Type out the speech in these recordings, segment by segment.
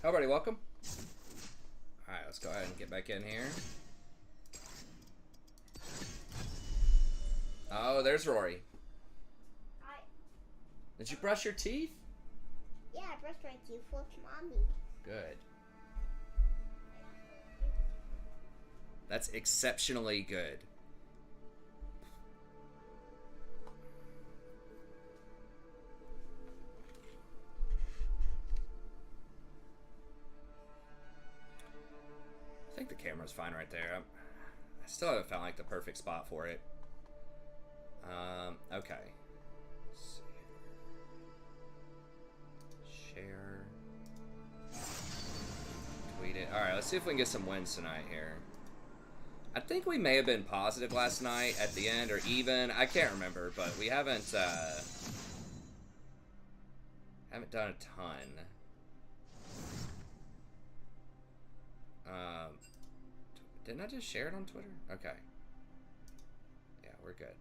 Oh, buddy, welcome. Alright, let's go ahead and get back in here. Oh, there's Rory. Did you brush your teeth? Yeah, I brushed my teeth with Mommy. Good. That's exceptionally good. I think the camera's fine right there. I still haven't found like the perfect spot for it. Okay. Let's see. Share. Tweet it. Alright, let's see if we can get some wins tonight here. I think we may have been positive last night at the end, or even. I can't remember, but we haven't done a ton. Didn't I just share it on Twitter? Okay. Yeah, we're good.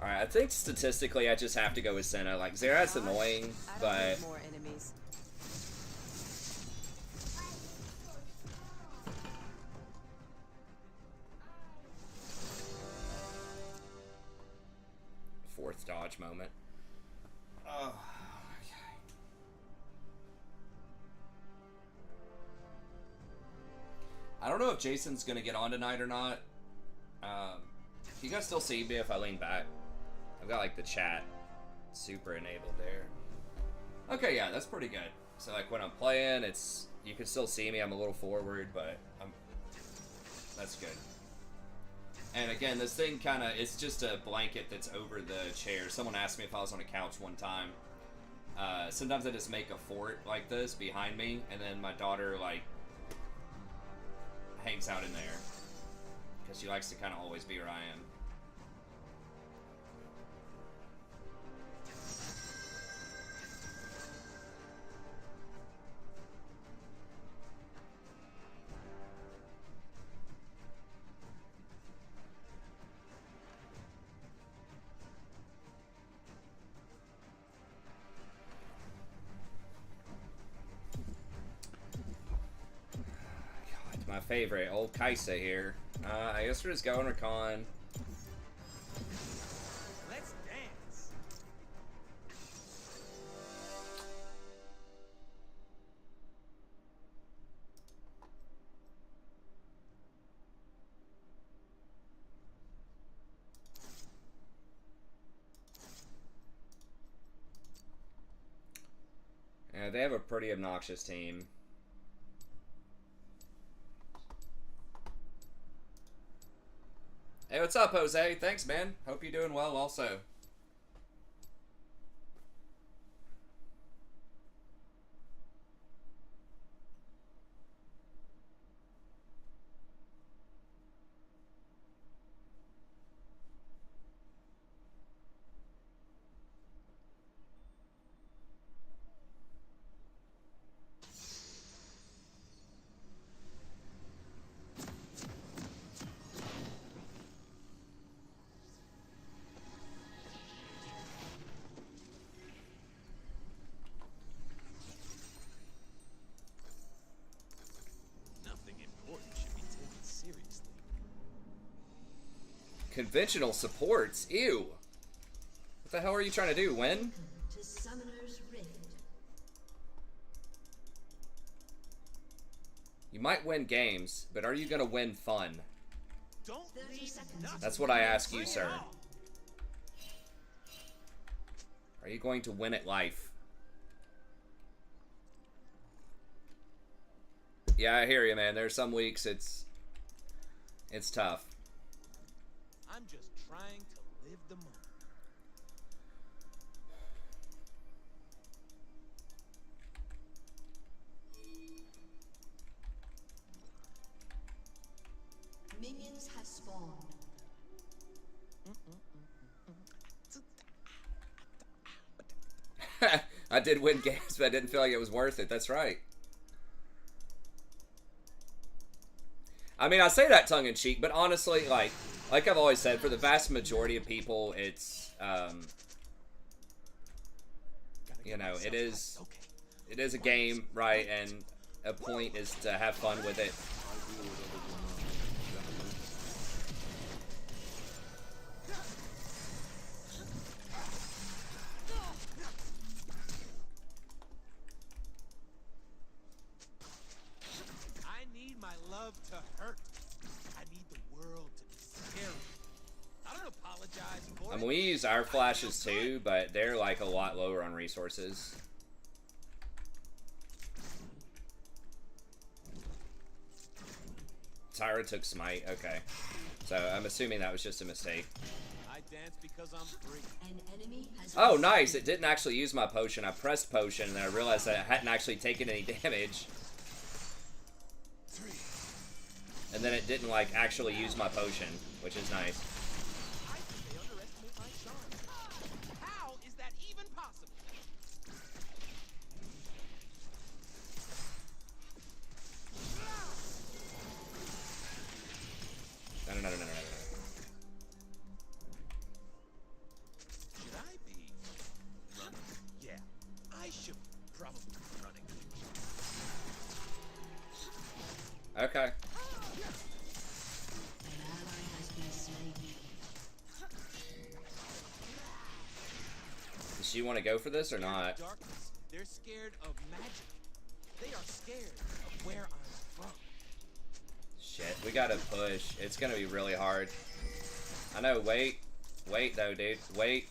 Alright, I think statistically I just have to go with Senna. Like, Xerath's annoying, but... More enemies. Fourth dodge moment. Oh, okay. I don't know if Jason's gonna get on tonight or not. You guys still see me if I lean back? I've got like the chat super enabled there. Okay, yeah, that's pretty good. So like when I'm playing, it's you can still see me. I'm a little forward, but that's good. And again, this thing kind of it's just a blanket that's over the chair. Someone asked me if I was on a couch one time. Sometimes I just make a fort like this behind me, and then my daughter like hangs out in there because she likes to kind of always be where I am. My favorite, old Kaisa here. I guess we're just going Rakan. Let's dance. Yeah, they have a pretty obnoxious team. Hey, what's up, Jose? Thanks, man. Hope you're doing well also. Conventional supports? Ew. What the hell are you trying to do? Win? To Summoner's Rift. You might win games, but are you going to win fun? Don't 30 seconds. That's what I ask you, sir. Are you going to win at life? Yeah, I hear you, man. There's some weeks it's tough. I'm just trying to live the moment. I did win games, but I didn't feel like it was worth it. That's right. I mean, I say that tongue-in-cheek, but honestly, like I've always said, for the vast majority of people, it's, you know, it is a game, right? And a point is to have fun with it. I need my love to hurt. I need the world to be scary. I don't apologize for I it. mean, we use our flashes too, but they're like a lot lower on resources. Tyra took smite, okay. So I'm assuming that was just a mistake. I dance because I'm free. An enemy has Oh, been nice! slain. It didn't actually use my potion. I pressed potion, and then I realized that I hadn't actually taken any damage. And then it didn't, like, actually use my potion, which is nice. I think they underestimate my charm. How is that even possible? No. Should I be running? Yeah, I should probably be running. Okay. An ally has been slain. Does she want to go for this or not? Darkness. They're scared of magic. They are scared of where I'm from. Shit, we gotta push. It's gonna be really hard. I know, wait. Wait, though, dude. Wait.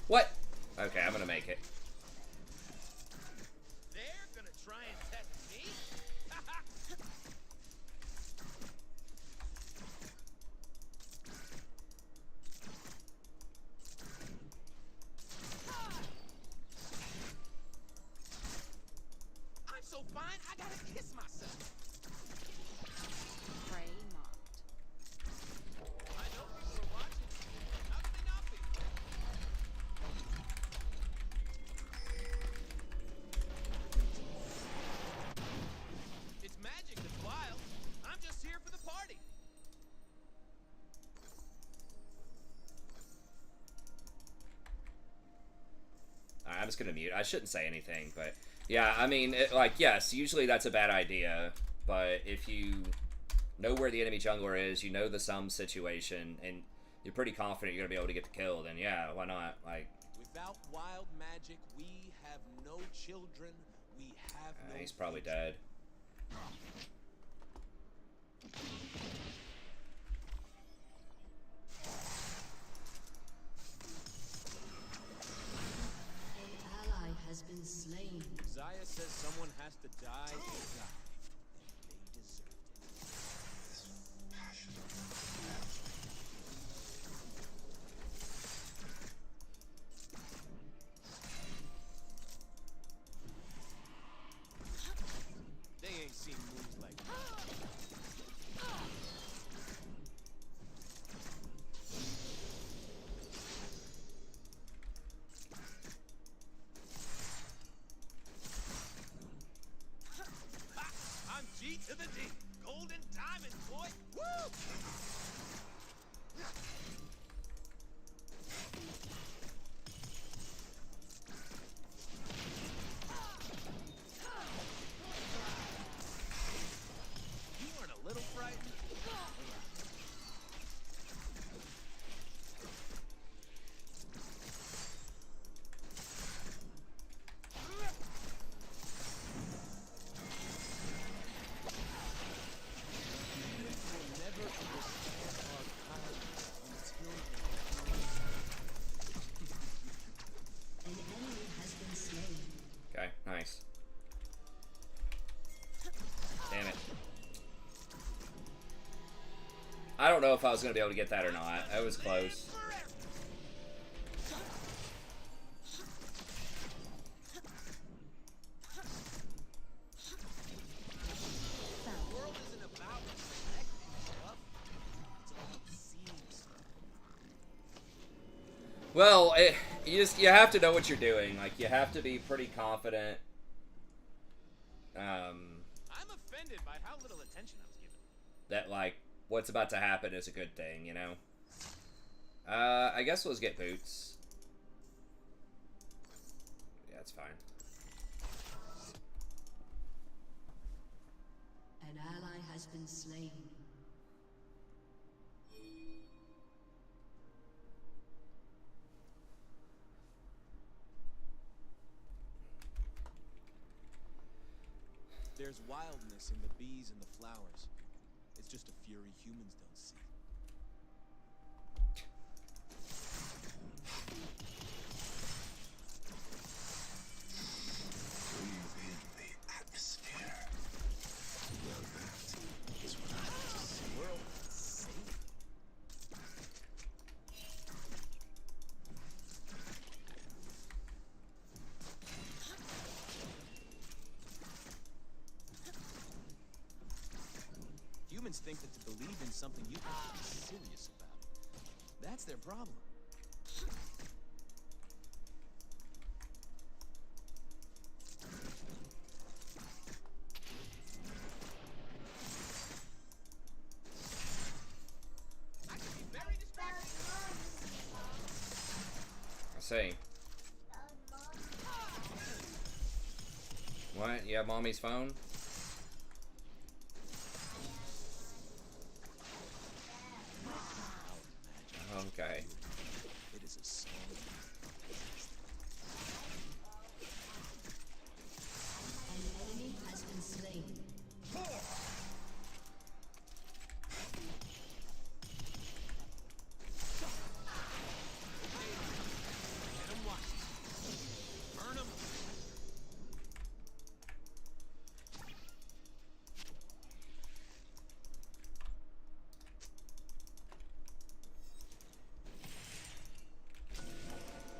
What? Okay, I'm gonna make it. They're gonna try and test me? I'm so fine, I gotta kiss myself. Pray not. I know people are watching. How could they not be? It's magic that's wild. I'm just here for the party. I'm just gonna mute. I shouldn't say anything, but yeah, I mean, like, yes, usually that's a bad idea, but if you know where the enemy jungler is, you know the sum situation, and you're pretty confident you're gonna be able to get the kill, then yeah, why not? Like, Without wild magic, we have no children. We have no he's probably future. dead. An ally has been slain. Zaya says someone has to die. They die. They deserve it. They ain't seen moves like that. Ha! I'm G to the D. Golden diamond, boy. Woo! You weren't a little frightened? Never understand our power until An enemy has been slain. Okay, nice. Damn it. I don't know if I was gonna be able to get that or not. That was close. Well, you have to know what you're doing. Like, you have to be pretty confident. I'm offended by how little attention I was given. That, like, what's about to happen is a good thing, you know? I guess we'll just get boots. Yeah, it's fine. An ally has been slain. There's wildness in the bees and the flowers. It's just a fury humans don't see. Breathe in the atmosphere. Well, that is what I like to see. World safe. Humans think that to believe in something you have to be serious about it. That's their problem. I can be very distracted. I see. What? You have mommy's phone? Okay. It is a song. An enemy has been slain. Get 'em watched. Burn 'em.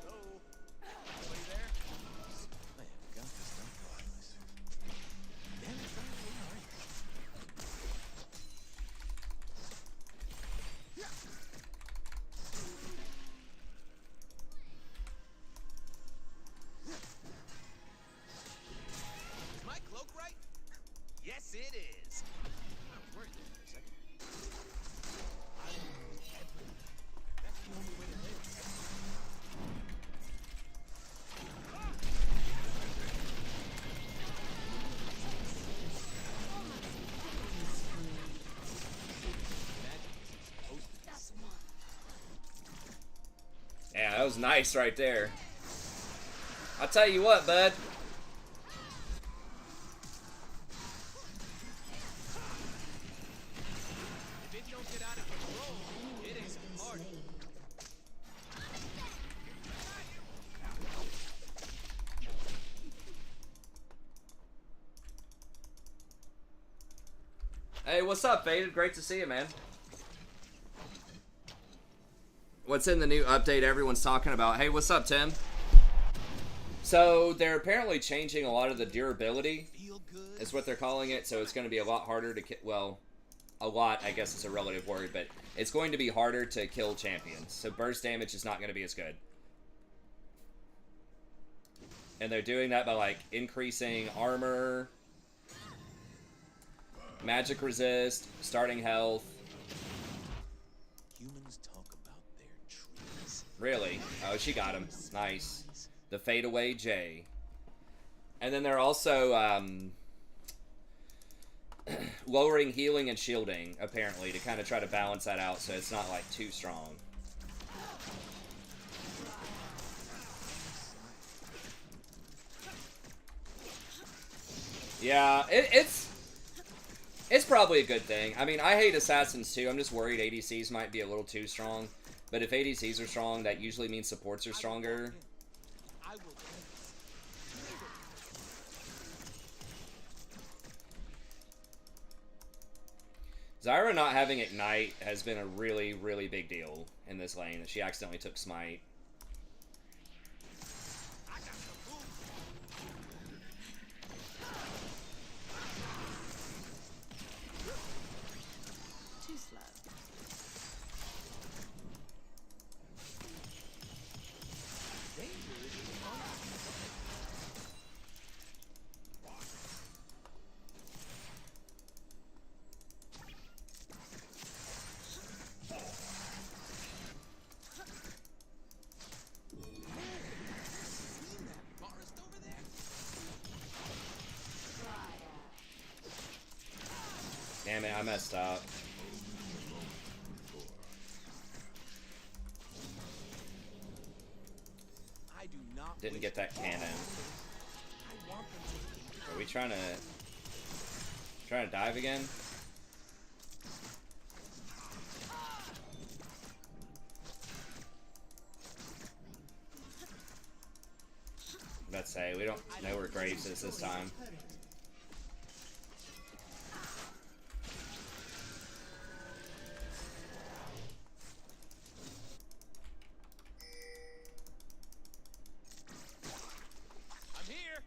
Hello? Anybody there? I have got this done for myself. Damn it, where are you? Is my cloak right? Yes, it is. I was worried there for a second. I will use everything. That's the only way to live. Yeah, that was nice right there. I'll tell you what, bud. If it don't get out of control, it Has ain't been hard. slain. Hey, what's up, Faded? Great to see you, man. What's in the new update everyone's talking about? Hey, what's up, Tim? So, they're apparently changing a lot of the durability, Feel good. is what they're calling it, so it's going to be a lot harder to kill. Well, a lot, I guess, is a relative word, but it's going to be harder to kill champions. So, burst damage is not going to be as good. And they're doing that by, like, increasing armor, magic resist, starting health. Humans talk about their trees. Really? Oh, she got him. Nice. The fadeaway J. And then they're also lowering healing and shielding, apparently, to kind of try to balance that out so it's not, like, too strong. Yeah, it's probably a good thing. I mean, I hate assassins too. I'm just worried ADCs might be a little too strong. But if ADCs are strong, that usually means supports are stronger. I will Zyra not having Ignite has been a really, really big deal in this lane. She accidentally took Smite. I got the move. Too slow. I messed up. I do not Didn't wish get that cannon. I want them to Are we trying to dive again? Let's say we don't know where Graves is this time. I'm here.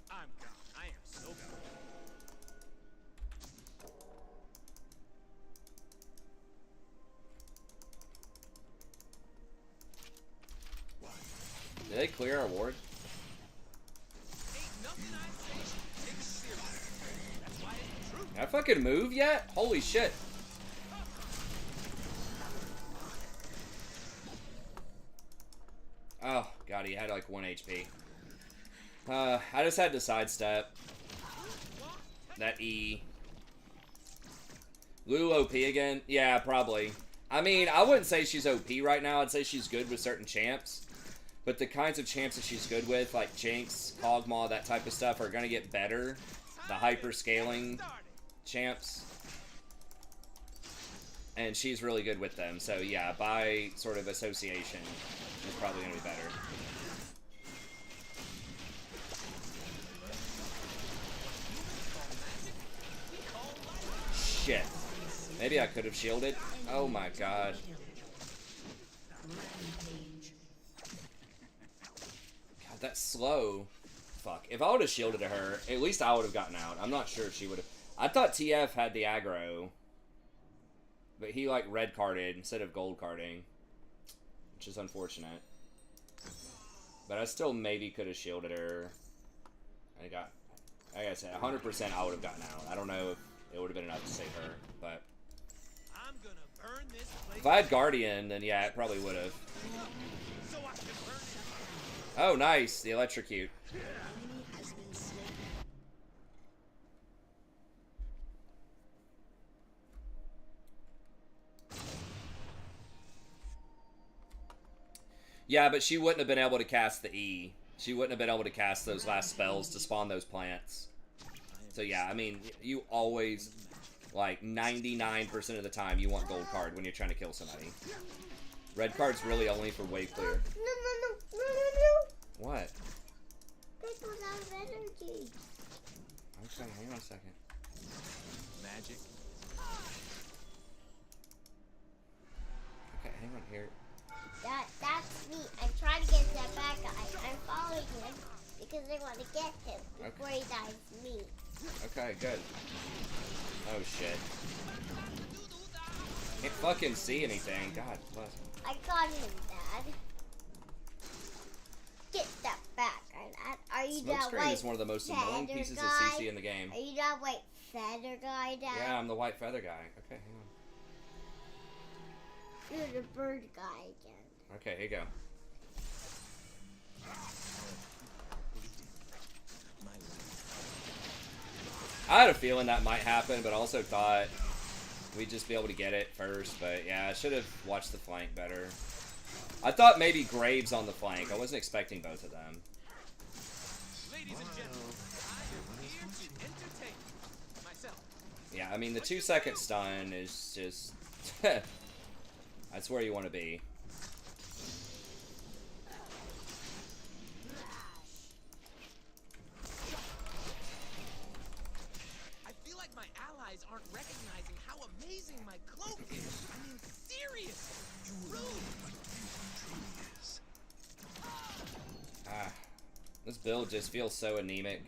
I'm gone. I am so gone. Did they clear our ward? Ain't nothing I say should be taken seriously. That's why it's true. Can I fucking move yet? Holy shit. Oh, God, he had like 1 HP. I just had to sidestep. That E. Lulu OP again? Yeah, probably. I mean, I wouldn't say she's OP right now. I'd say she's good with certain champs. But the kinds of champs that she's good with, like Jinx, Kog'Maw, that type of stuff, are going to get better. The hyper-scaling champs. And she's really good with them. So, yeah, by sort of association, she's probably going to be better. Shit. Maybe I could have shielded. Oh my god. God, that's slow. Fuck. If I would have shielded to her, at least I would have gotten out. I'm not sure if she would have. I thought TF had the aggro. But he, like, red carded instead of gold carding. Which is unfortunate. But I still maybe could have shielded her. I got, like I said, 100% I would have gotten out. I don't know if it would have been enough to save her, but I'm gonna burn this place. if I had Guardian, then yeah, it probably would have. So I can burn it. Oh, nice, the electrocute. Enemy has been slain. Yeah, but she wouldn't have been able to cast the E. She wouldn't have been able to cast those last spells to spawn those plants. So yeah, I mean, you always, like 99% of the time, you want gold card when you're trying to kill somebody. Red card's really only for wave clear. No. What? People's out of energy. Okay, hang on a second. Magic. Okay, hang on here. That's me. I'm trying to get that bad guy. I'm following him because I want to get him before he dies me. Okay, good. Oh shit. Can't fucking see anything. God bless him. I got him, Dad. Get that back, Dad. Are you that Smokescreen white is one of the most annoying feather pieces of guy? CC in the game. Are you that white feather guy, Dad? Yeah, I'm the white feather guy. Okay, hang on. You're the bird guy again. Okay, here you go. I had a feeling that might happen, but also thought we'd just be able to get it first. But yeah, I should have watched the flank better. I thought maybe Graves on the flank. I wasn't expecting both of them. Ladies and gentlemen, I am here to entertain myself. Yeah, I mean, the 2-second stun is just... that's where you want to be. I feel like my allies aren't recognizing how amazing my cloak is. I mean, serious. Rude. Ah, this build just feels so anemic.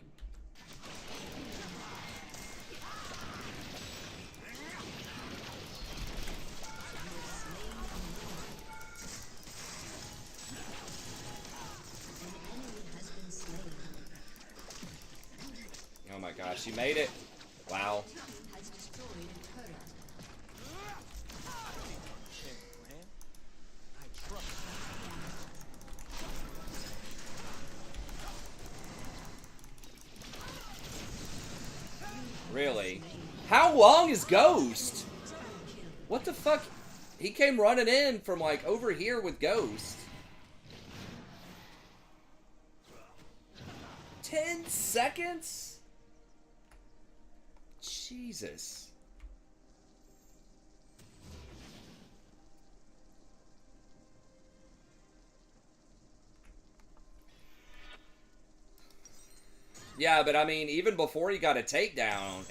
Oh my gosh, she made it! Wow. Has destroyed a turret. Man, I trust Really? How long is Ghost? What the fuck? He came running in from like over here with Ghost. 10 seconds? Jesus. Yeah, but I mean, even before he got a takedown,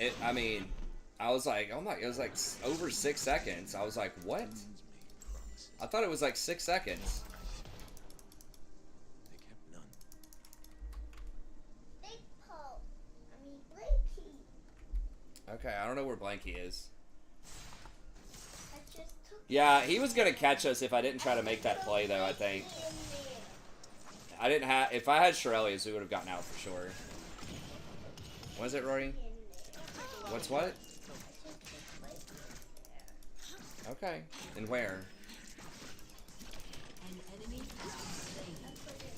I was like, oh my, it was like over 6 seconds. I was like, what? I thought it was like 6 seconds. They kept none. Big Paul. I mean, Blinky. Okay, I don't know where Blanky is. I just took Yeah, he was gonna catch us if I didn't try to make that play, though, I think. Blinky in there. I didn't have, if I had Shirelius, we would have gotten out for sure. What is it, Rory? In there. What's what? I just took Blinky in there. Okay. And where? An enemy has been slain. I put it.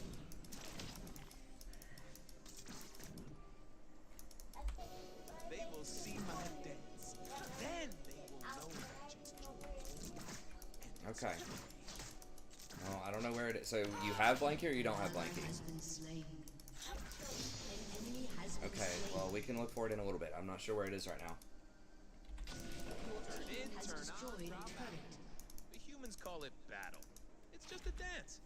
I put it They right will see my dance. Then they will know magic's true. Okay. Oh, I don't know where it is. So you have Blanky or you don't have Blanky? Has been slain. An enemy has been Okay, slain. well, we can look for it in a little bit. I'm not sure where it is right now. Turn in, Has turn destroyed on, a drop turret. out. The humans call it battle. It's just a dance.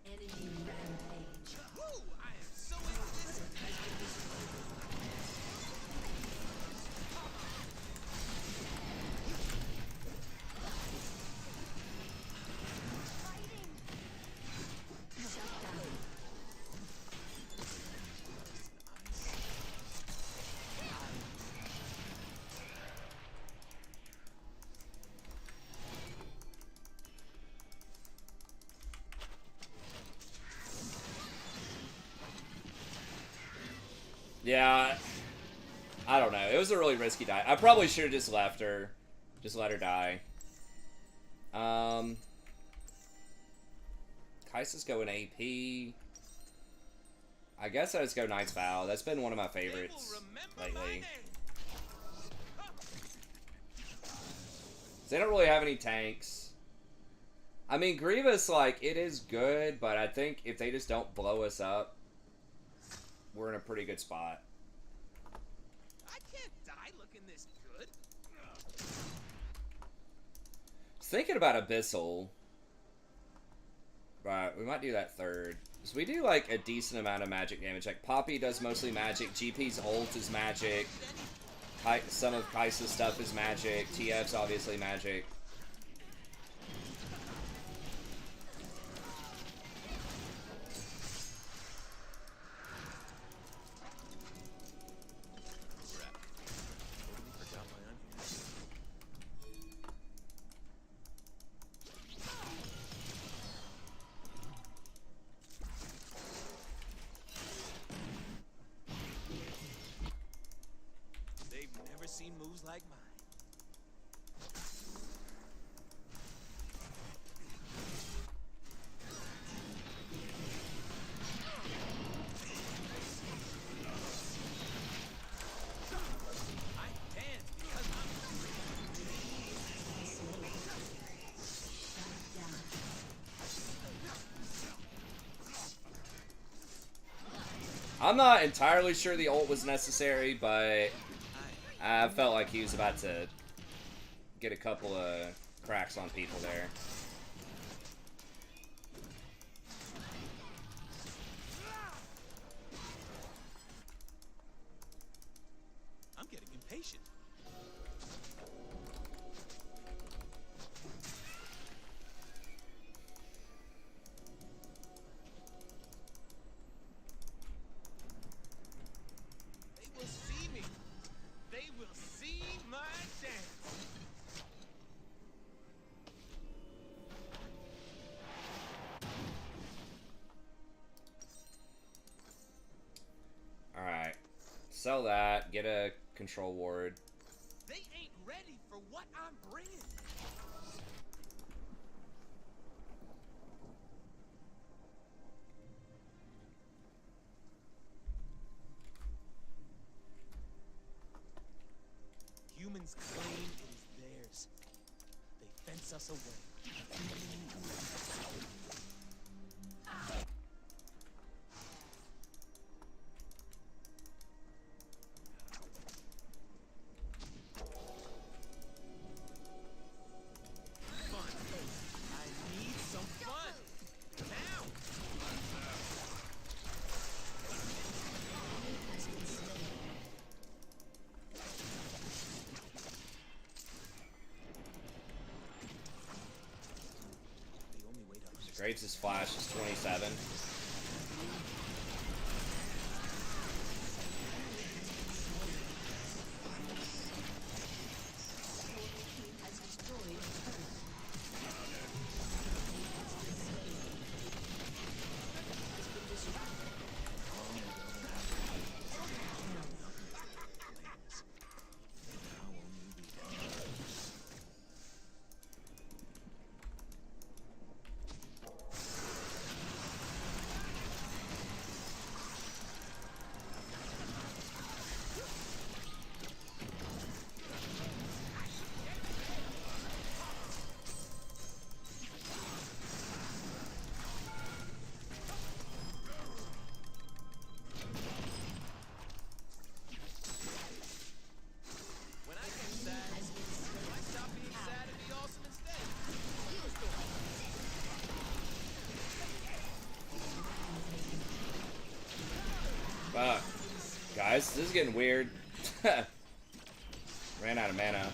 Enemy rampage. Woo! I am so into this. Shut down. Yeah, I don't know. It was a really risky die. I probably should have just left her. Just let her die. Kaisa's going AP. I guess I just go Knight's Vow. That's been one of my They will favorites remember my lately. name. They don't really have any tanks. I mean, Grievous, like, it is good, but I think if they just don't blow us up, we're in a pretty good spot. I can't die looking this good. Thinking about Abyssal, but we might do that third. So we do like a decent amount of magic damage. Like Poppy does mostly magic. GP's ult is magic. Some of Kaisa's stuff is magic. TF's obviously magic. Crap. Totally forgot why I'm here. They've never seen moves like mine. I dance because I'm I'm not entirely sure the ult was necessary, but I felt like he was about to get a couple of cracks on people there. I'm getting impatient. They will see me. They will see my dance. Alright. Sell that. Get a control ward. They ain't ready for what I'm bringing. Humans claim it is theirs. They fence us away. Fun. I need some fun. Now. Has been slain. The only way to understand Graves' flash is 27. Has destroyed a turret. Has been disrupted. how only we can. When I get sad, I stop being sad and be awesome instead. Fuck. Guys, this is getting weird. Ran out of mana.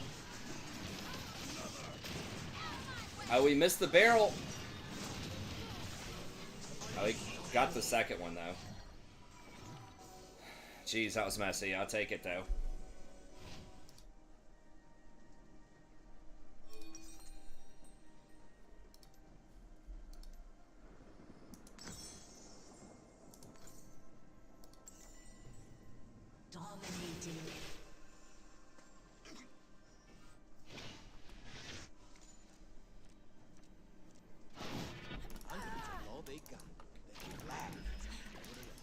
Oh, we missed the barrel. Oh, we got the second one, though. Jeez, that was messy. I'll take it, though. Dominating. I'm gonna take all they got. Then gladly throw it away.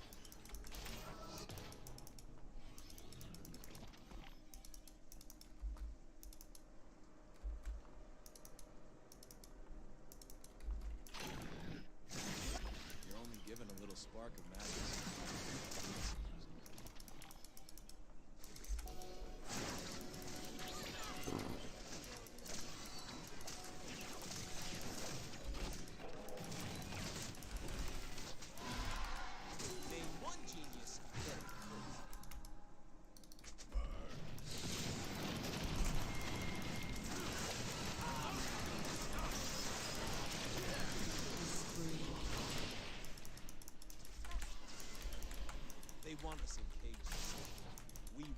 You're only given a little spark of magic. Name one genius that they want us in cages. We will.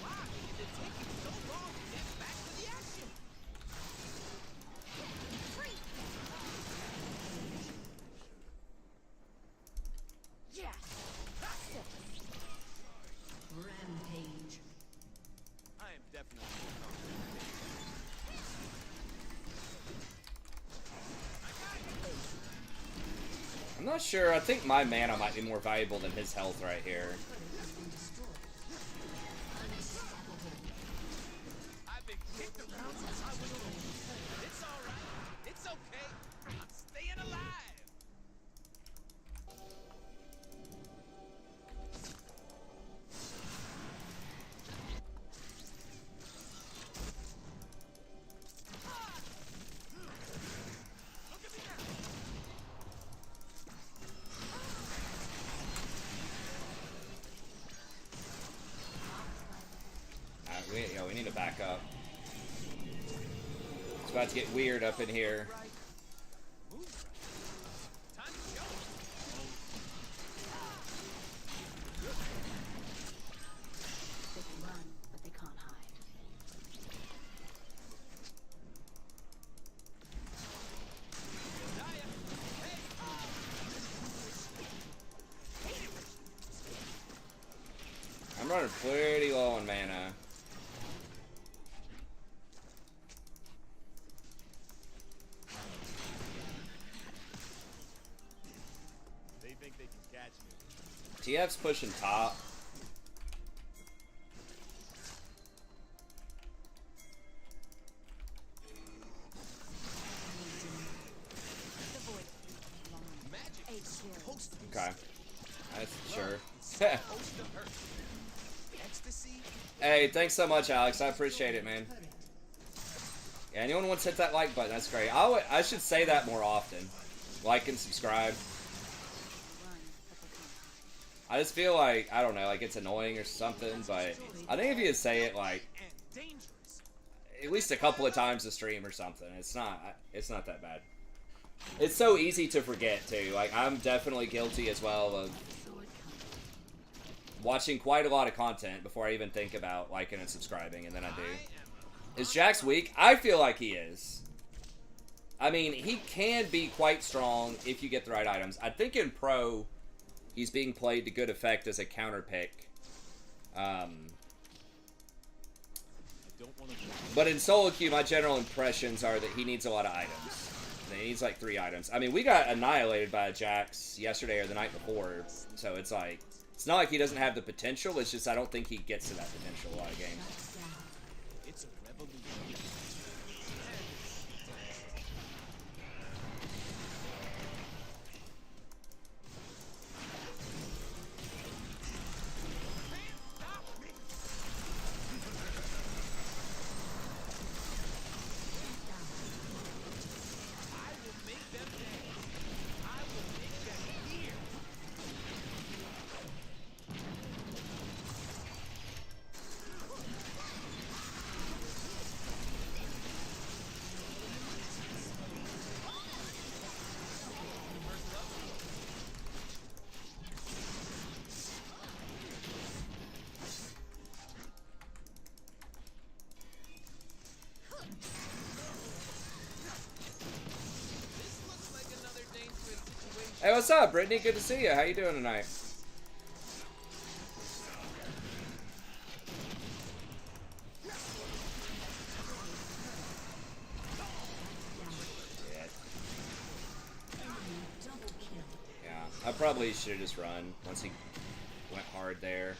Why is it taking so long to get back to the action? Rampage. I am definitely more confident. I'm not sure. I think my mana might be more valuable than his health right here. Has been destroyed. Unstoppable. I've been kicked around since I was little. It's alright. It's okay. I'm staying alive. Look at me now. We need to back up. It's about to get weird up in here. Right. Move right. Time to show it. They can run, but they can't hide. Daya. Hey. I'm running pretty low on mana. TF's pushing top. Okay. That's sure. Hey, thanks so much, Alex. I appreciate it, man. Yeah, anyone wants to hit that like button, that's great. I should say that more often. Like and subscribe. I just feel like, I don't know, like it's annoying or something, but I think if you say it like at least a couple of times a stream or something, it's not that bad. It's so easy to forget too. Like I'm definitely guilty as well of watching quite a lot of content before I even think about liking and subscribing, and then I do. Is Jax weak? I feel like he is. I mean, he can be quite strong if you get the right items. I think in Pro, he's being played to good effect as a counter pick. But in solo queue, my general impressions are that he needs a lot of items. And he needs like 3 items. I mean, we got annihilated by a Jax yesterday or the night before, so it's like, it's not like he doesn't have the potential, it's just I don't think he gets to that potential a lot of games. It's a revolution. Hey, what's up, Brittany? Good to see you. How you doing tonight? Yeah, I probably should have just run once he went hard there.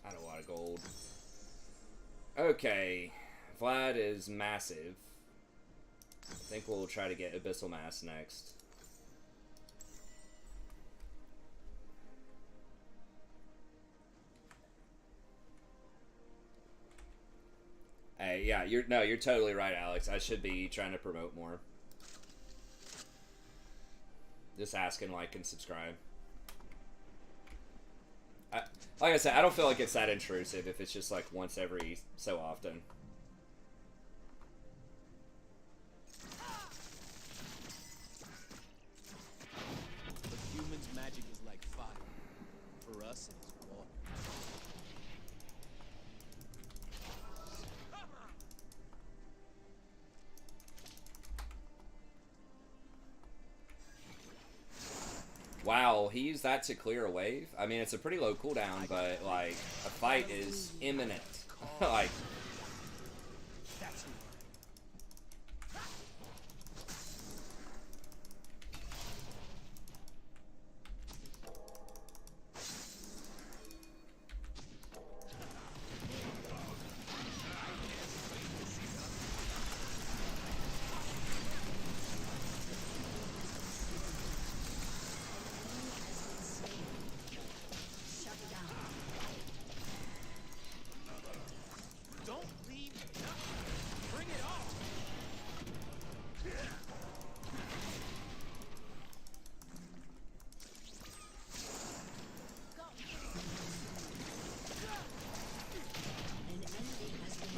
I had a lot of gold. Okay, Vlad is massive. I think we'll try to get Abyssal Mass next. Hey, yeah, you're totally right, Alex. I should be trying to promote more. Just asking, like, and subscribe. Like I said, I don't feel like it's that intrusive if it's just like once every so often. Magic is like fire. For us, it's water. Wow, he used that to clear a wave? I mean, it's a pretty low cooldown, but, like, a fight is imminent. Like...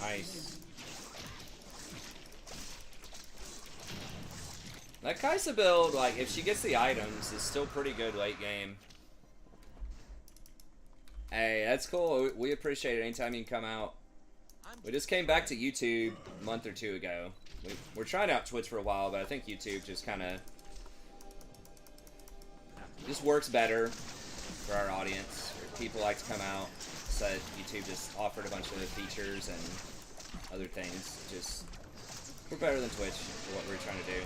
Nice. That Kaisa build, like, if she gets the items, is still pretty good late game. Hey, that's cool. We appreciate it anytime you can come out. We just came back to YouTube a month or 2 ago. We're trying out Twitch for a while, but I think YouTube just kind of... just works better for our audience. People like to come out. So YouTube just offered a bunch of features and other things. Just, we're better than Twitch for what we're trying to do.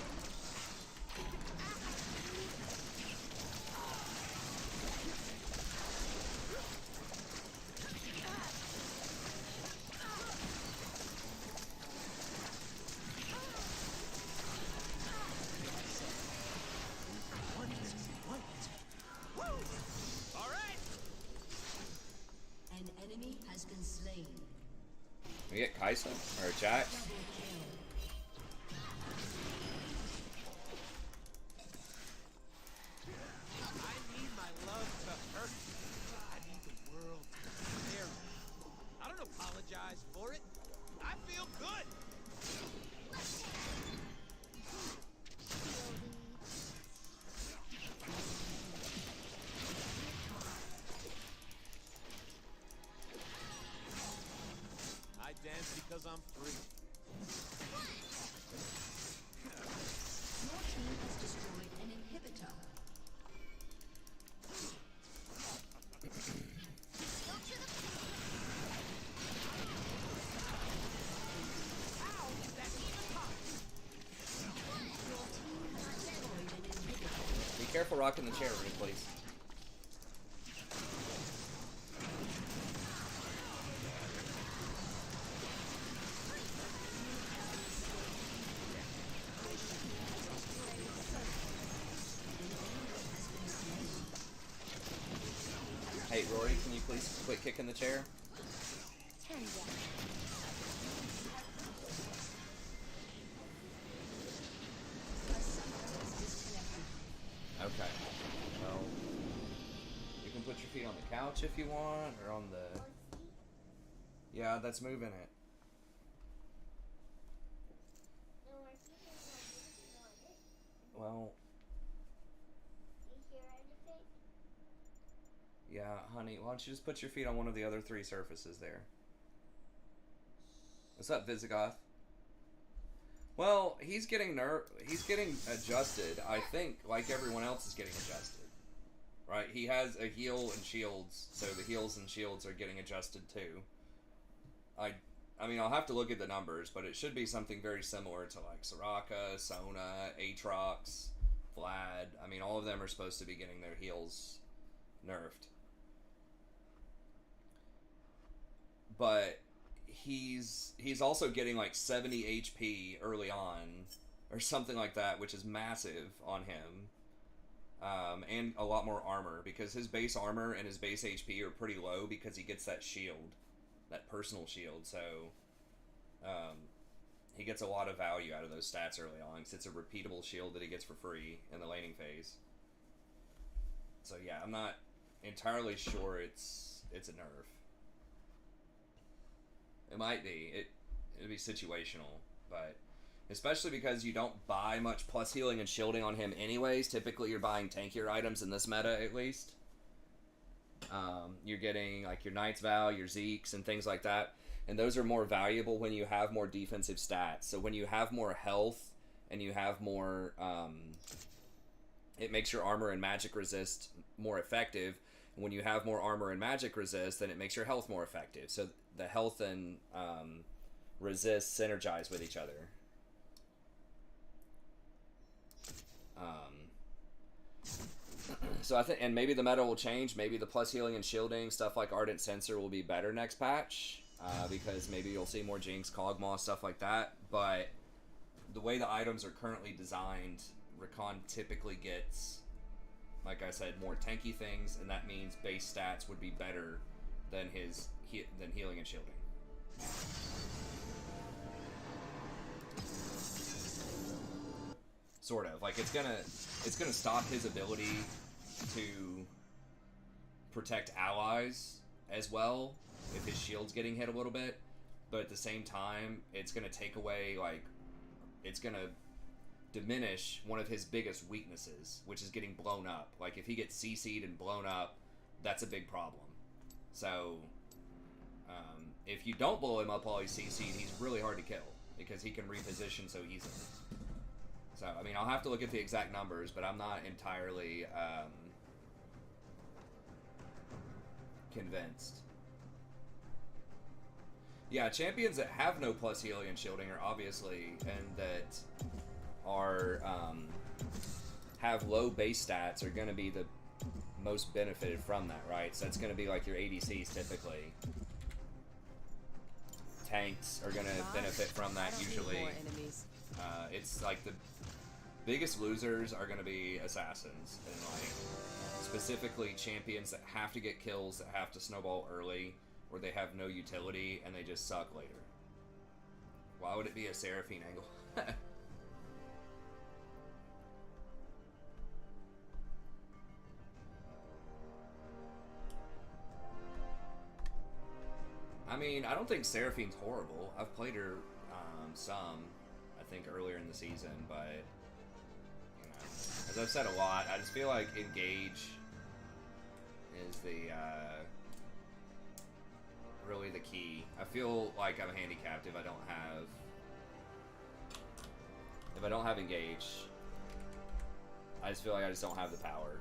been slain. We get Kaisa or Jax. I need my love to hurt. I need the world to care. I don't apologize for it. I feel good. I dance because I'm free. Your team has destroyed an inhibitor. Be careful rocking the chair, Rude, please. Hey, Rory, can you please quit kicking the chair? Okay. Well, you can put your feet on the couch if you want, or on the... Yeah, that's moving it. Well... Yeah, honey, why don't you just put your feet on one of the other 3 surfaces there? What's up, Visigoth? Well, he's getting adjusted, I think, like everyone else is getting adjusted. Right? He has a heal and shields, so the heals and shields are getting adjusted too. I mean, I'll have to look at the numbers, but it should be something very similar to like Soraka, Sona, Aatrox, Vlad. I mean, all of them are supposed to be getting their heals nerfed. But he's also getting like 70 HP early on, or something like that, which is massive on him. And a lot more armor, because his base armor and his base HP are pretty low because he gets that shield, that personal shield, so he gets a lot of value out of those stats early on, because it's a repeatable shield that he gets for free in the laning phase. So yeah, I'm not entirely sure it's a nerf. It might be. It'd be situational, but especially because you don't buy much plus healing and shielding on him anyways. Typically you're buying tankier items in this meta, at least. You're getting like your Knight's Vow, your Zeeks, and things like that, and those are more valuable when you have more defensive stats. So when you have more health and you have more, it makes your armor and magic resist more effective. And when you have more armor and magic resist, then it makes your health more effective. So the health and resist synergize with each other. So I think, and maybe the meta will change. Maybe the plus healing and shielding stuff like Ardent Sensor will be better next patch, because maybe you'll see more Jinx, Kog'Maw, stuff like that. But the way the items are currently designed, Rakan typically gets, like I said, more tanky things, and that means base stats would be better than his healing and shielding. Sort of. Like, it's gonna stop his ability to protect allies as well if his shield's getting hit a little bit, but at the same time, it's gonna take away, like, it's gonna diminish one of his biggest weaknesses, which is getting blown up. Like, if he gets CC'd and blown up, that's a big problem. So, if you don't blow him up while he's CC'd, he's really hard to kill, because he can reposition so easily. So, I mean, I'll have to look at the exact numbers, but I'm not entirely convinced. Yeah, champions that have no plus healing and shielding are obviously, and that are have low base stats are going to be the most benefited from that, right? So that's going to be like your ADCs typically. Tanks are going to benefit from that usually. It's like the biggest losers are going to be assassins, and like specifically champions that have to get kills, that have to snowball early, or they have no utility and they just suck later. Why would it be a Seraphine angle? I mean, I don't think Seraphine's horrible. I've played her some, I think, earlier in the season, but, you know, as I've said a lot, I just feel like Engage is the, really the key. I feel like I'm handicapped if I don't have Engage. I just feel like I just don't have the power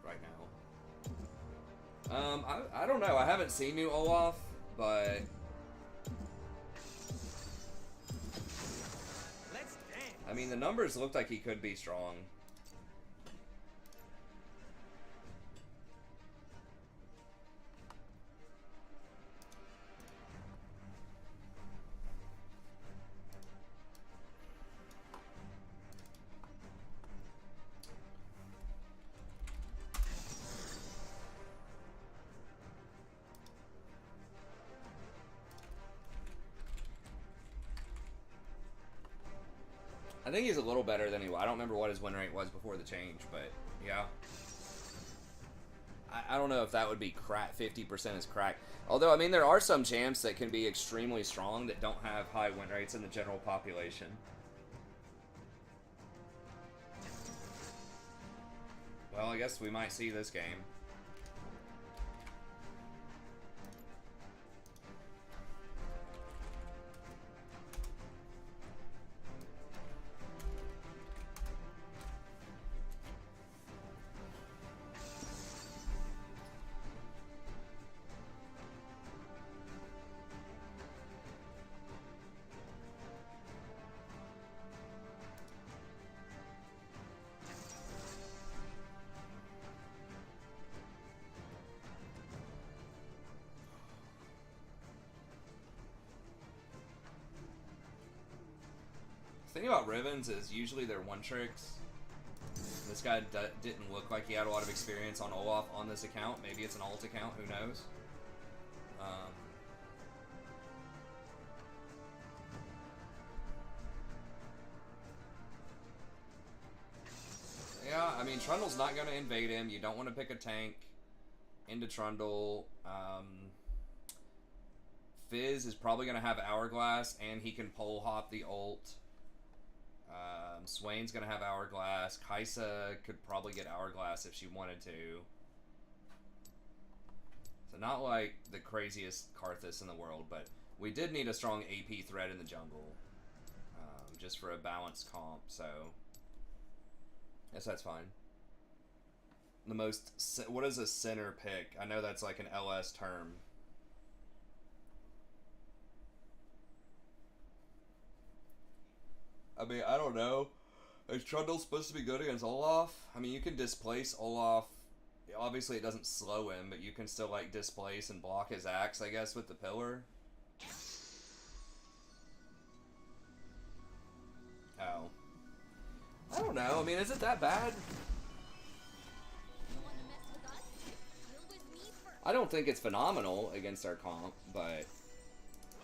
right now. I don't know. I haven't seen new Olaf, but Let's dance. I mean, the numbers looked like he could be strong. I think he's a little better than he was. I don't remember what his win rate was before the change, but yeah. I don't know if that would be crack. 50% is crack. Although, I mean, there are some champs that can be extremely strong that don't have high win rates in the general population. Well, I guess we might see this game. The thing about Ribbons is usually they're one tricks. This guy didn't look like he had a lot of experience on Olaf on this account. Maybe it's an alt account, who knows? Yeah, I mean, Trundle's not going to invade him. You don't want to pick a tank into Trundle. Fizz is probably going to have Hourglass, and he can pole hop the ult. Swain's going to have Hourglass. Kaisa could probably get Hourglass if she wanted to. So not like the craziest Karthus in the world, but we did need a strong AP threat in the jungle. Just for a balanced comp, so... Yes, that's fine. The most... What is a center pick? I know that's like an LS term. I mean, I don't know. Is Trundle supposed to be good against Olaf? I mean, you can displace Olaf. Obviously, it doesn't slow him, but you can still, like, displace and block his axe, I guess, with the pillar. Oh. I don't know. I mean, is it that bad? I don't think it's phenomenal against our comp, but...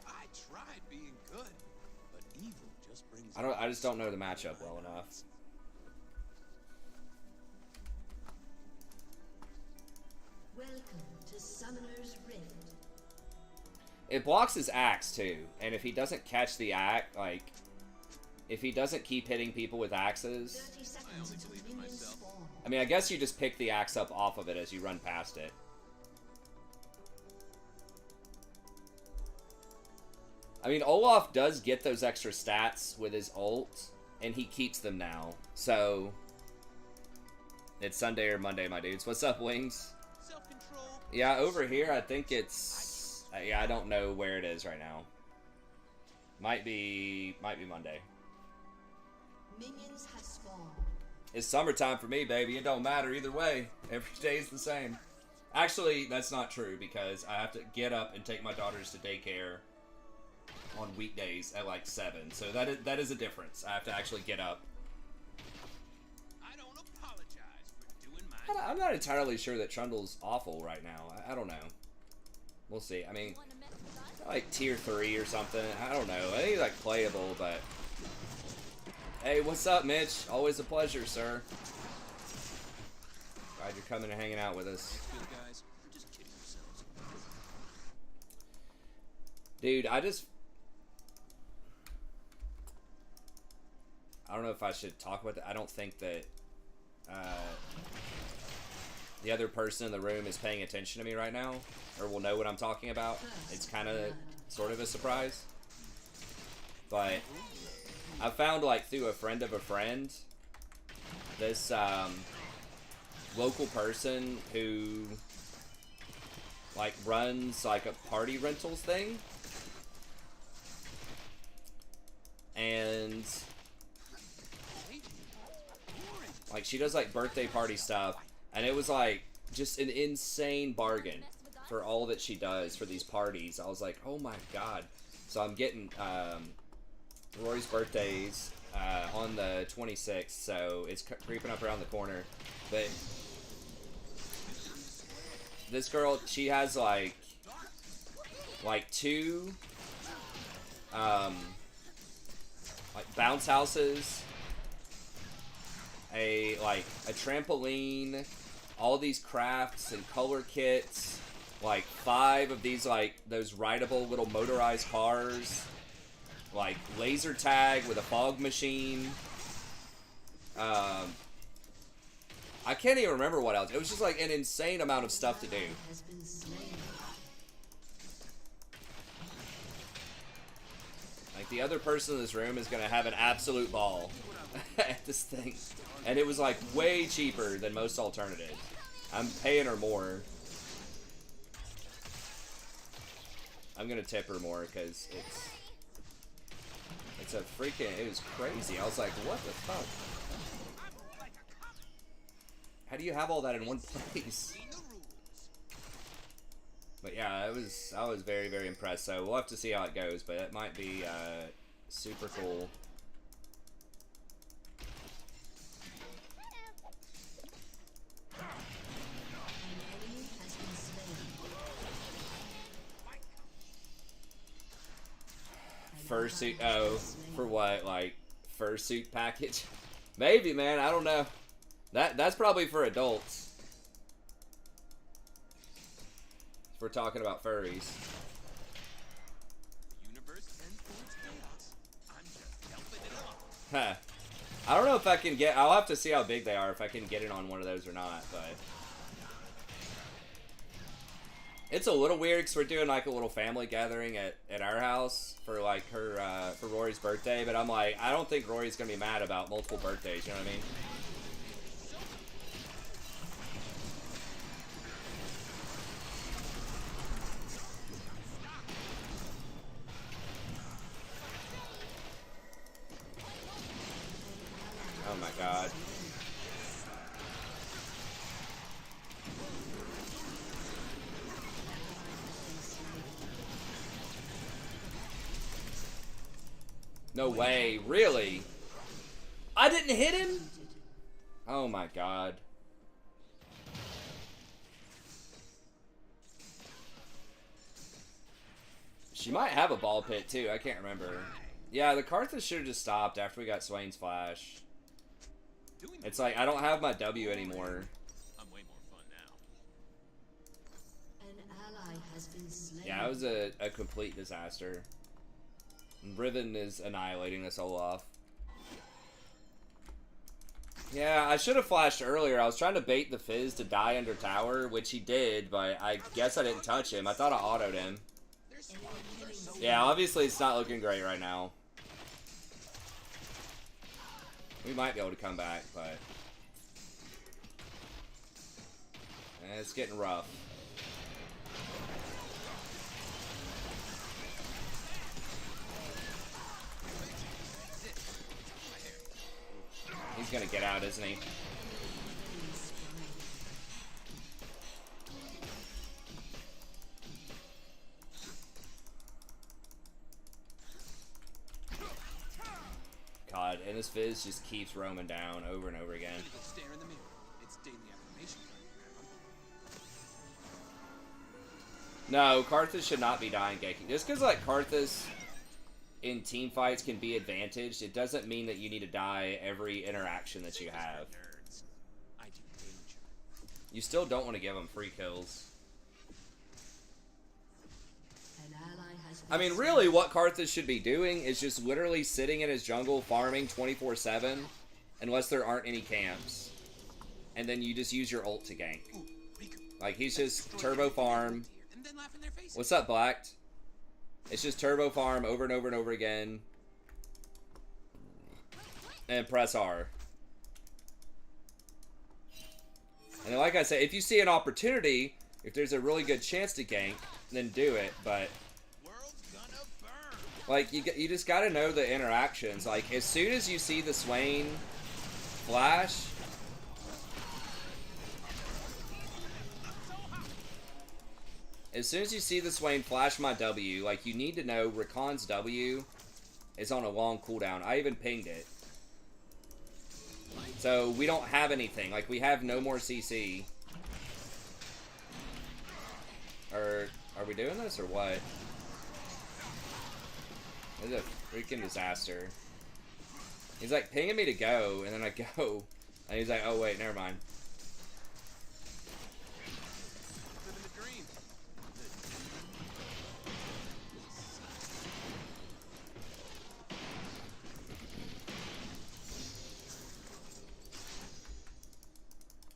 I tried being good, but evil just brings... I just don't know the matchup well enough. Welcome to Summoner's Rift. It blocks his axe, too. And if he doesn't catch the axe, like... If he doesn't keep hitting people with axes... 30 seconds until minions spawn. I mean, I guess you just pick the axe up off of it as you run past it. I mean, Olaf does get those extra stats with his ult, and he keeps them now. So, it's Sunday or Monday, my dudes. What's up, Wings? Self-control. Yeah, over here, I think it's... yeah, I don't know where it is right now. Might be Monday. Minions have spawned. It's summertime for me, baby. It don't matter either way. Every day's the same. Actually, that's not true, because I have to get up and take my daughters to daycare on weekdays at like 7. So that is a difference. I have to actually get up. I don't apologize for doing my... I'm not entirely sure that Trundle's awful right now. I don't know. We'll see. I mean, like tier 3 or something. I don't know. I think he's like playable, but hey, what's up, Mitch? Always a pleasure, sir. Glad you're coming and hanging out with us. Good guys, we're just kidding ourselves. Dude, I don't know if I should talk about that. I don't think that the other person in the room is paying attention to me right now, or will know what I'm talking about. It's kind of sort of a surprise. But I found, like, through a friend of a friend, this local person who, like, runs, like, a party rentals thing. And, like, she does, like, birthday party stuff. And it was, like, just an insane bargain for all that she does for these parties. I was like, oh my god. So I'm getting Rory's birthday's on the 26th, so it's creeping up around the corner. But this girl, she has, like two like bounce houses, a trampoline, all these crafts and color kits, like 5 of these, like, those rideable little motorized cars, like laser tag with a fog machine. I can't even remember what else. It was just like an insane amount of stuff to do. Like, the other person in this room is gonna have an absolute ball at this thing. And it was like way cheaper than most alternatives. I'm paying her more. I'm gonna tip her more because it's a freaking, it was crazy. I was like, what the fuck? How do you have all that in one place? But yeah, I was very, very impressed. So we'll have to see how it goes, but it might be super cool. Fursuit, oh, for what, like, fursuit package? Maybe, man, I don't know. That's probably for adults. If we're talking about furries. Huh. I don't know if I can get, I'll have to see how big they are, if I can get it on one of those or not, but it's a little weird because we're doing like a little family gathering at our house for like her, for Rory's birthday, but I'm like, I don't think Rory's gonna be mad about multiple birthdays, you know what I mean? Oh my god. No way, really? I didn't hit him? Oh my god. She might have a ball pit too, I can't remember. Yeah, the Karthus should have just stopped after we got Swain's flash. It's like, I don't have my W anymore. I'm way more fun now. An ally has been slain. Yeah, it was a complete disaster. Riven is annihilating this Olaf. Yeah, I should have flashed earlier. I was trying to bait the Fizz to die under tower, which he did, but I guess I didn't touch him. I thought I autoed him. Yeah, obviously it's not looking great right now. We might be able to come back, but it's getting rough. He's gonna get out, isn't he? God, and this Fizz just keeps roaming down over and over again. Stare in the mirror. It's daily affirmation No, Karthus should not be dying ganking. Just because, like, Karthus in team fights can be advantaged, it doesn't mean that you need to die every interaction that you have. Nerds. I do danger. You still don't want to give them free kills. An ally has I mean, really, what Karthus should be doing is just literally sitting in his jungle farming 24/7, unless there aren't any camps. And then you just use your ult to gank. Ooh, Riku. Like, he's just turbo farm. And then laugh in their faces. What's up, Blacked? It's just turbo farm over and over and over again. And press R. And then, like I said, if you see an opportunity, if there's a really good chance to gank, then do it. But, World's gonna burn. like, you just gotta know the interactions. Like, as soon as you see the Swain flash, my W, like, you need to know Rakan's W is on a long cooldown. I even pinged it. So, we don't have anything. Like, we have no more CC. Or, are we doing this, or what? This is a freaking disaster. He's, like, pinging me to go, and then I go. And he's like, oh, wait, never mind. Living the dream.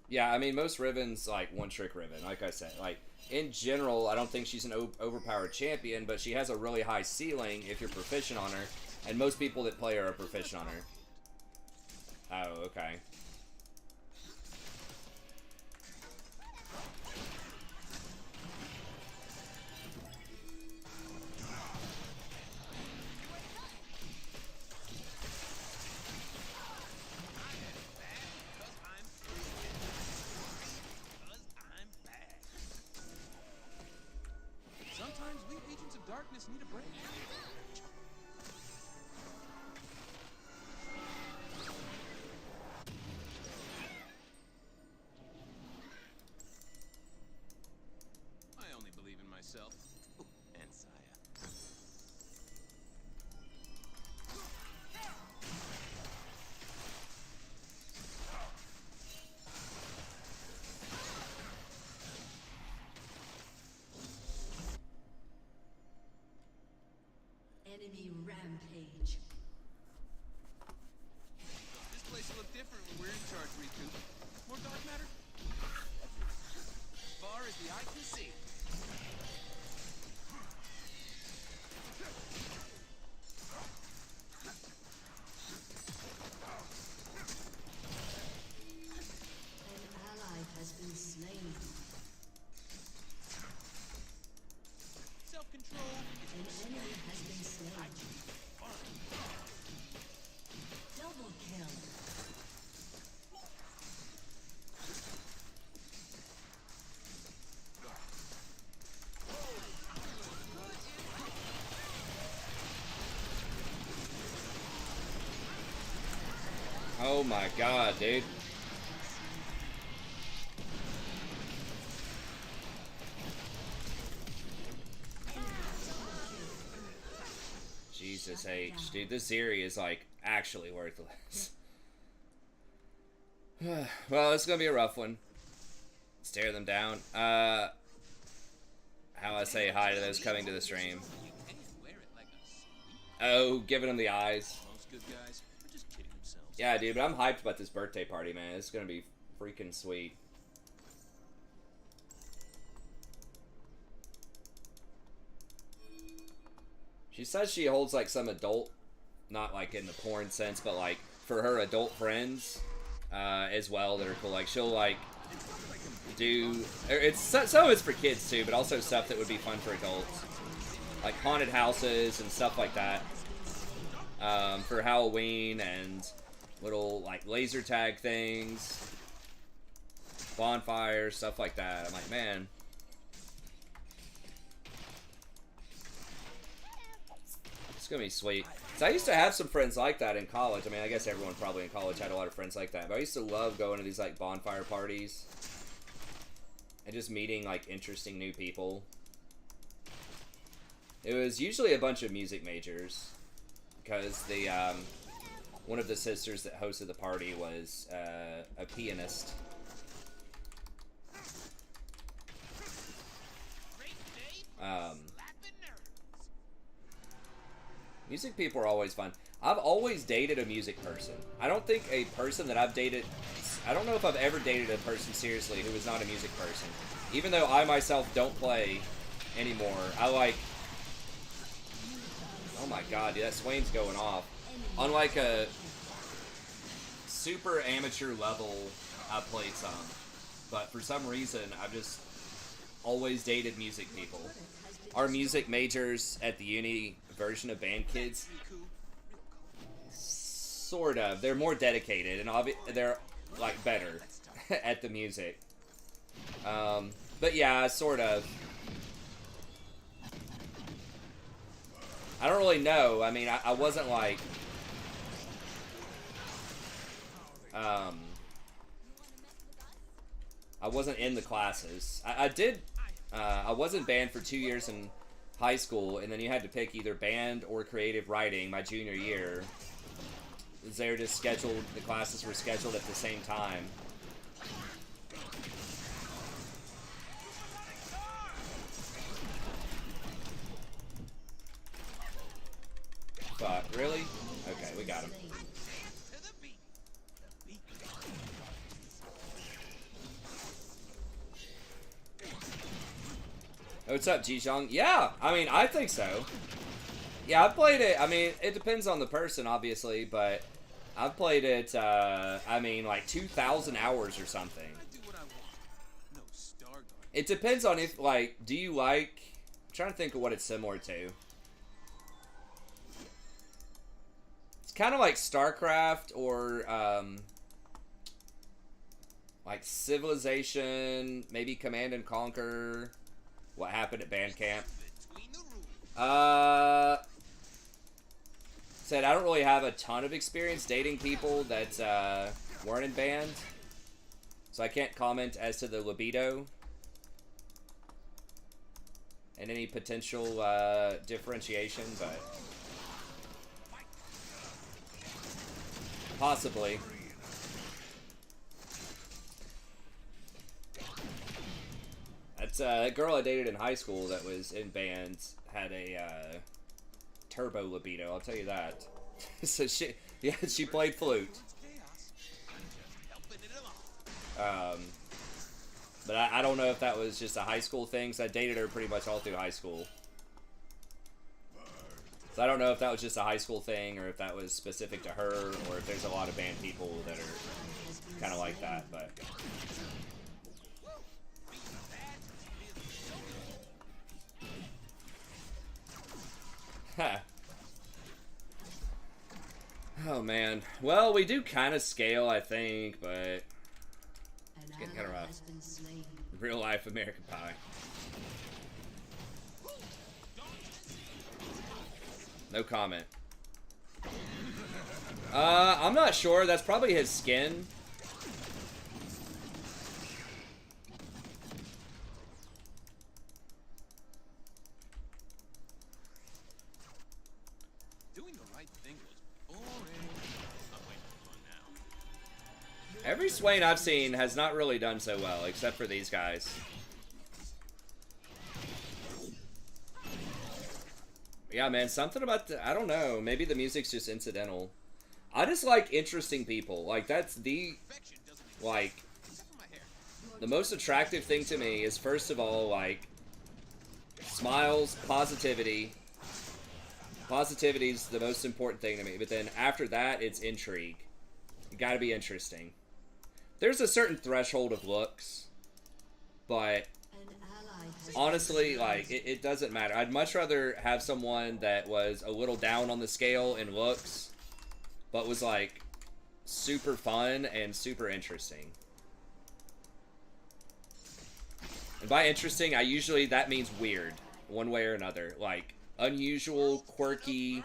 Yeah, I mean, most Riven's, like, one-trick Riven, like I said. Like, in general, I don't think she's an overpowered champion, but she has a really high ceiling if you're proficient on her. And most people that play her are proficient on her. Oh, okay. Sometimes we agents of darkness need a break. I only believe in myself. Ooh, and Saya. enemy rampage. This place will look different when we're in charge, Riku. More dark matter? Far as the eye can see. An ally has been slain. Self-control An is enemy has been slain. Double kill. Oh my god, dude. Jesus H, dude, this Zeri is like actually worthless. Well, it's gonna be a rough one. Stare them down. How I say hi to those coming to the stream. You can wear it like a suit. Oh, giving them the eyes. Most good guys are just kidding themselves. Yeah, dude, but I'm hyped about this birthday party, man. It's gonna be freaking sweet. She says she holds like some adult, not like in the porn sense, but like for her adult friends as well that are cool. Like she'll like do, some of it's for kids too, but also stuff that would be fun for adults, like haunted houses and stuff like that for Halloween, and little like laser tag things, bonfires, stuff like that. I'm like, man. It's gonna be sweet. So I used to have some friends like that in college. I mean, I guess everyone probably in college had a lot of friends like that. But I used to love going to these like bonfire parties and just meeting like interesting new people. It was usually a bunch of music majors, because the one of the sisters that hosted the party was a pianist. Music people are always fun. I've always dated a music person. I don't think a person that I've dated... I don't know if I've ever dated a person seriously who was not a music person. Even though I myself don't play anymore. I like... Oh my god, dude, that Swain's going off. On like a super amateur level, I played some. But for some reason, I've just always dated music people. Our music majors at the uni version of band kids, sort of. They're more dedicated and they're like better at the music. But yeah, sort of. I don't really know. I mean, I wasn't like I wasn't in the classes. I was in band for 2 years in high school, and then you had to pick either band or creative writing my junior year. They were just scheduled, the classes were scheduled at the same time. Fuck, really? Okay, we got him. What's up, Jijong? Yeah, I mean, I think so. Yeah, I've played it. I mean, it depends on the person, obviously, but I've played it, I mean, like 2,000 hours or something. It depends on if, like, do you like... I'm trying to think of what it's similar to. It's kind of like StarCraft or, like Civilization, maybe Command and Conquer. What happened at band camp? Said I don't really have a ton of experience dating people that weren't in band, so I can't comment as to the libido and any potential differentiation, but possibly. That's that girl I dated in high school that was in bands had a turbo libido, I'll tell you that. So she played flute. But I don't know if that was just a high school thing, so I dated her pretty much all through high school. So I don't know if that was just a high school thing, or if that was specific to her, or if there's a lot of band people that are kind of like that, but... Huh. Oh man. Well, we do kind of scale, I think, but it's getting kind of rough. Real life American Pie. No comment. I'm not sure. That's probably his skin. Every Swain I've seen has not really done so well, except for these guys. Yeah, man, something about the... I don't know. Maybe the music's just incidental. I just like interesting people. Like, that's the... Like... The most attractive thing to me is, first of all, like... Smiles, positivity. Positivity's the most important thing to me. But then, after that, it's intrigue. You gotta be interesting. There's a certain threshold of looks, but honestly, like, it doesn't matter. I'd much rather have someone that was a little down on the scale in looks, but was, like, super fun and super interesting. And by interesting, that means weird, one way or another. Like, unusual, quirky,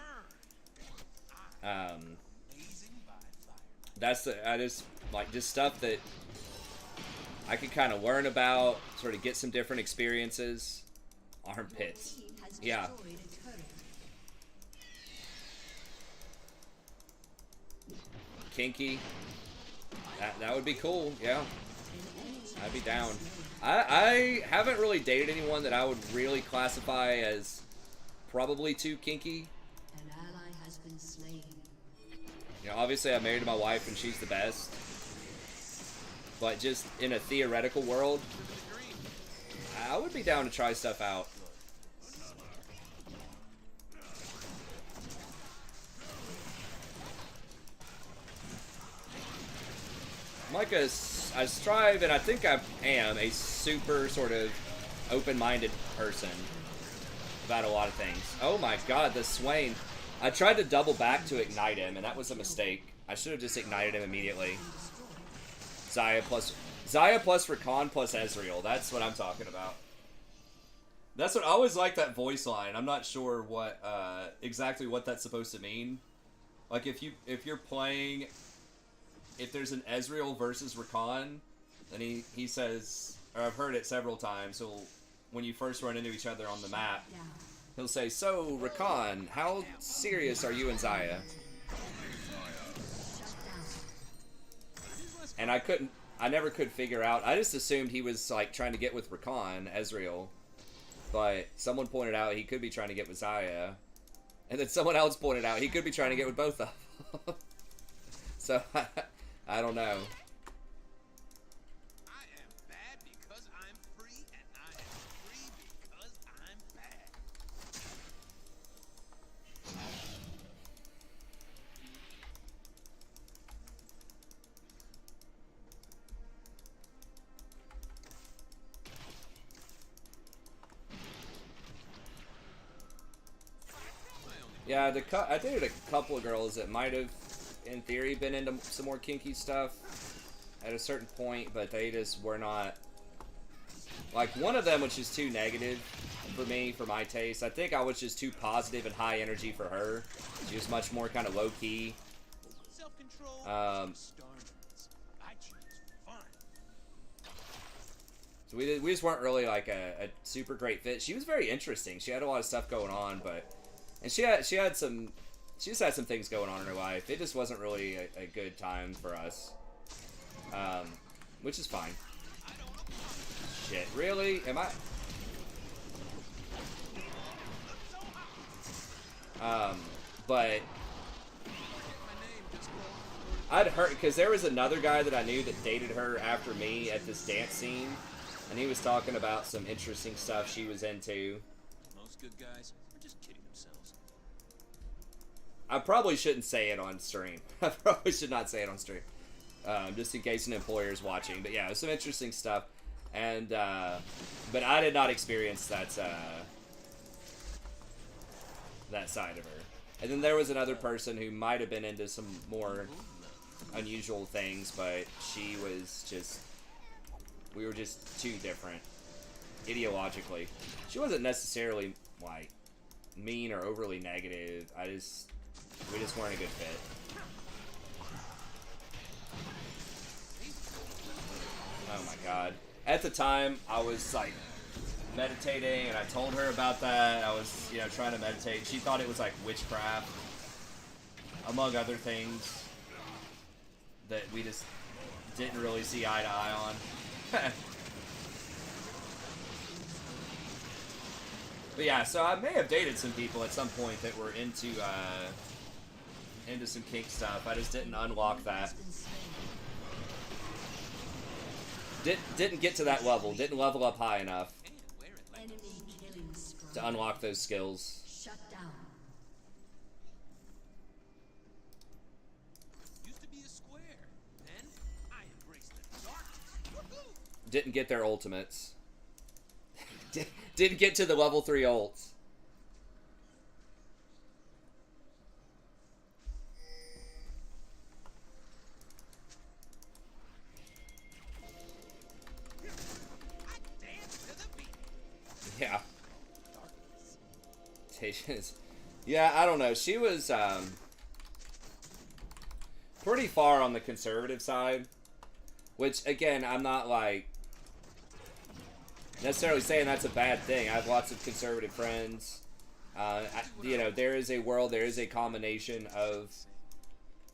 just stuff that I could kind of learn about, sort of get some different experiences. Armpits. Your team has Yeah. destroyed a turret. Kinky. That would be cool, yeah. I'd be down. I haven't really dated anyone that I would really classify as probably too kinky. An ally has been slain. You know, obviously I'm married to my wife and she's the best. But just in a theoretical world, I would be down to try stuff out. I'm like I strive, and I think I am, a super sort of open-minded person about a lot of things. Oh my god, the Swain. I tried to double back to ignite him, and that was a mistake. I should have just ignited him immediately. Xayah plus Rakan plus Ezreal. That's what I'm talking about. That's what I always like, that voice line. I'm not sure what exactly what that's supposed to mean. Like if you're playing, if there's an Ezreal versus Rakan, then he says, or I've heard it several times. So when you first run into each other on the map, he'll say, "So Rakan, how serious are you and Xayah?" And I never could figure out. I just assumed he was like trying to get with Rakan, Ezreal, but someone pointed out he could be trying to get with Xayah, and then someone else pointed out he could be trying to get with both of them. So I don't know. I am bad because I'm free, and I am free because I'm bad. Yeah, I dated a couple of girls that might have, in theory, been into some more kinky stuff at a certain point, but they just were not. Like, one of them was just too negative for me, for my taste. I think I was just too positive and high energy for her. She was much more kind of low-key. Self-control. Starmans. I choose fun. So we just weren't really like a super great fit. She was very interesting. She had a lot of stuff going on, and she just had some things going on in her life. It just wasn't really a good time for us, which is fine. Shit, really? Am I? But I'd heard, because there was another guy that I knew that dated her after me at this dance scene, and he was talking about some interesting stuff she was into. Most good guys are just kidding themselves. I probably shouldn't say it on stream. I probably should not say it on stream, just in case an employer is watching. But yeah, it was some interesting stuff, and but I did not experience that side of her. And then there was another person who might have been into some more unusual things, but she was just, we were just too different ideologically. She wasn't necessarily like mean or overly negative. We just weren't a good fit. Oh my god. At the time, I was like meditating, and I told her about that. I was, trying to meditate. She thought it was like witchcraft, among other things that we just didn't really see eye to eye on. But yeah, so I may have dated some people at some point that were into some kink stuff. I just didn't unlock that. Didn't get to that level. Didn't level up high enough to unlock those skills. Shut down. Used to be a square. Then I embraced the darkness. Woohoo! Didn't get their ultimates. Didn't get to the level 3 ults. Yeah. Yeah, I don't know. She was pretty far on the conservative side, which again, I'm not like necessarily saying that's a bad thing. I have lots of conservative friends. You know, there is a world, there is a combination of,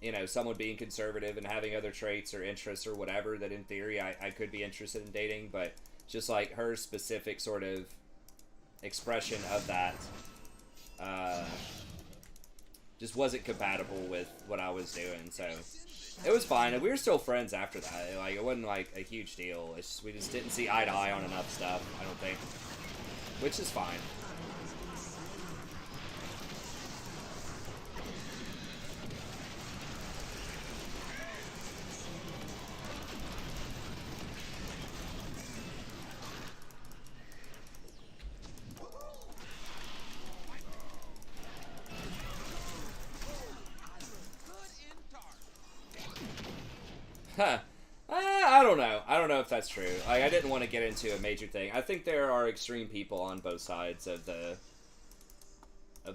you know, someone being conservative and having other traits or interests or whatever that in theory I could be interested in dating, but just like her specific sort of expression of that just wasn't compatible with what I was doing, so it was fine, and we were still friends after that. Like, it wasn't like a huge deal. It's just, we just didn't see eye to eye on enough stuff, I don't think, which is fine. Huh. I don't know. I don't know if that's true. Like, I didn't want to get into a major thing. I think there are extreme people on both sides of the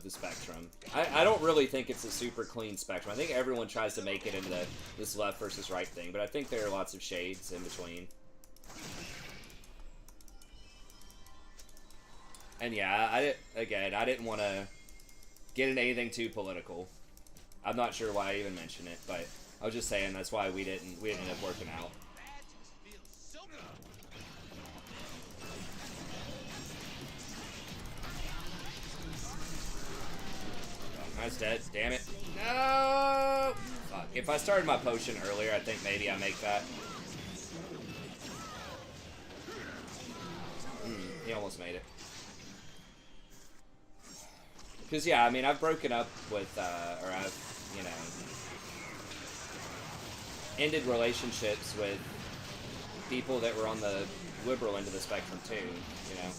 spectrum. I don't really think it's a super clean spectrum. I think everyone tries to make it into this left versus right thing, but I think there are lots of shades in between. And yeah, I didn't want to get into anything too political. I'm not sure why I even mentioned it, but I was just saying that's why we didn't end up working out. Oh, nice dead. Damn it. No! Fuck. If I started my potion earlier, I think maybe I make that. He almost made it. Because, yeah, I mean, I've broken up with, or I've, you know, ended relationships with people that were on the liberal end of the spectrum too, you know.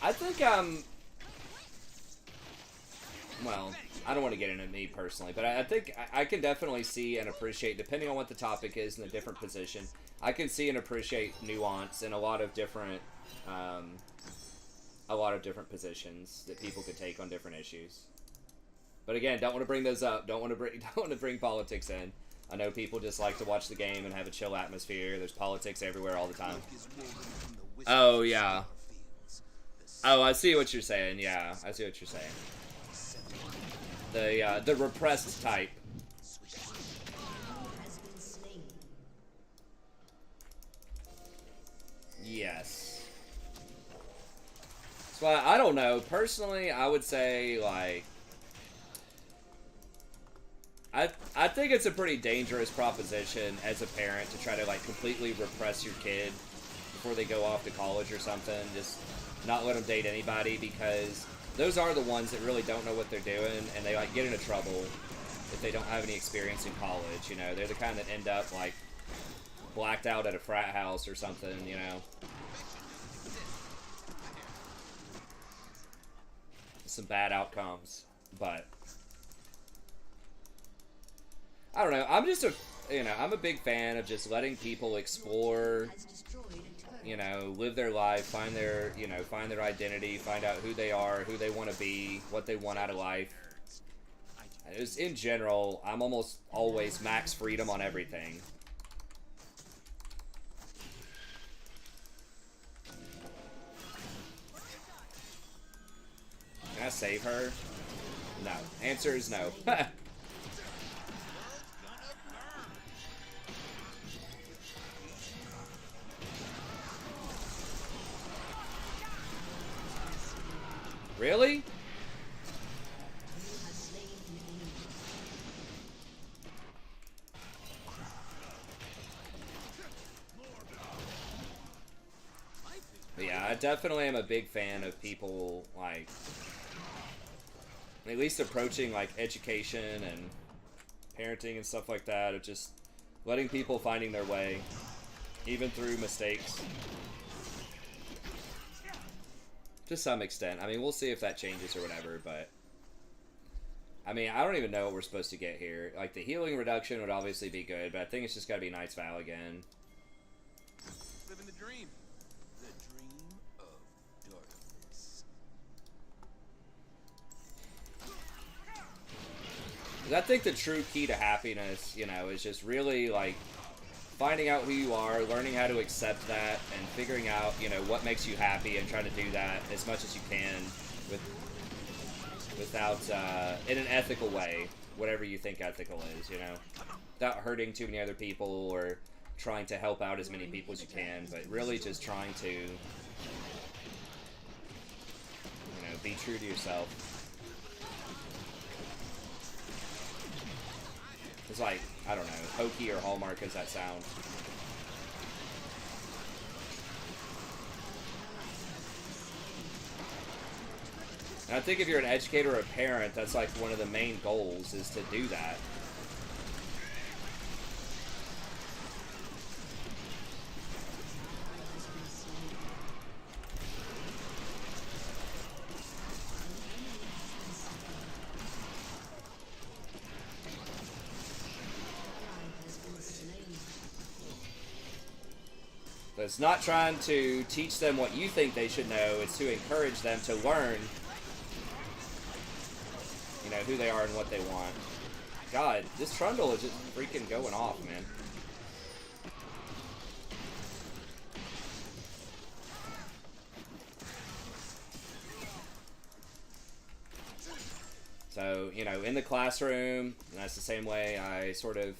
I think well, I don't want to get into me personally, but I think I can definitely see and appreciate, depending on what the topic is in a different position, I can see and appreciate nuance in a lot of different positions that people could take on different issues. But again, don't want to bring those up. Don't want to bring politics in. I know people just like to watch the game and have a chill atmosphere. There's politics everywhere all the time. Oh yeah. Oh, I see what you're saying. Yeah, I see what you're saying. The repressed type. Yes. So I don't know. Personally, I would say, like, I think it's a pretty dangerous proposition as a parent to try to, like, completely repress your kid before they go off to college or something. Just not let them date anybody, because those are the ones that really don't know what they're doing, and they, like, get into trouble if they don't have any experience in college, you know. They're the kind that end up, like, blacked out at a frat house or something, you know. Some bad outcomes, but I don't know. I'm just I'm a big fan of just letting people explore, you know, live their life, find their identity, find out who they are, who they want to be, what they want out of life. Just in general, I'm almost always max freedom on everything. Can I save her? No. Answer is no. Really? But yeah, I definitely am a big fan of people, like, at least approaching, like, education and parenting and stuff like that, of just letting people finding their way, even through mistakes. To some extent. I mean, we'll see if that changes or whatever, but I mean, I don't even know what we're supposed to get here. Like, the healing reduction would obviously be good, but I think it's just gotta be Knight's Vow again. Living the dream. The dream of darkness. 'Cause I think the true key to happiness, you know, is just really like finding out who you are, learning how to accept that, and figuring out, you know, what makes you happy, and trying to do that as much as you can without in an ethical way, whatever you think ethical is, you know, without hurting too many other people or trying to help out as many people as you can, but really just trying to, you know, be true to yourself. It's like, I don't know, hokey or Hallmark as that sounds. And I think if you're an educator or a parent, that's like one of the main goals, is to do that. But it's not trying to teach them what you think they should know, it's to encourage them to learn, you know, who they are and what they want. God, this Trundle is just freaking going off, man. So, you know, in the classroom, and that's the same way I sort of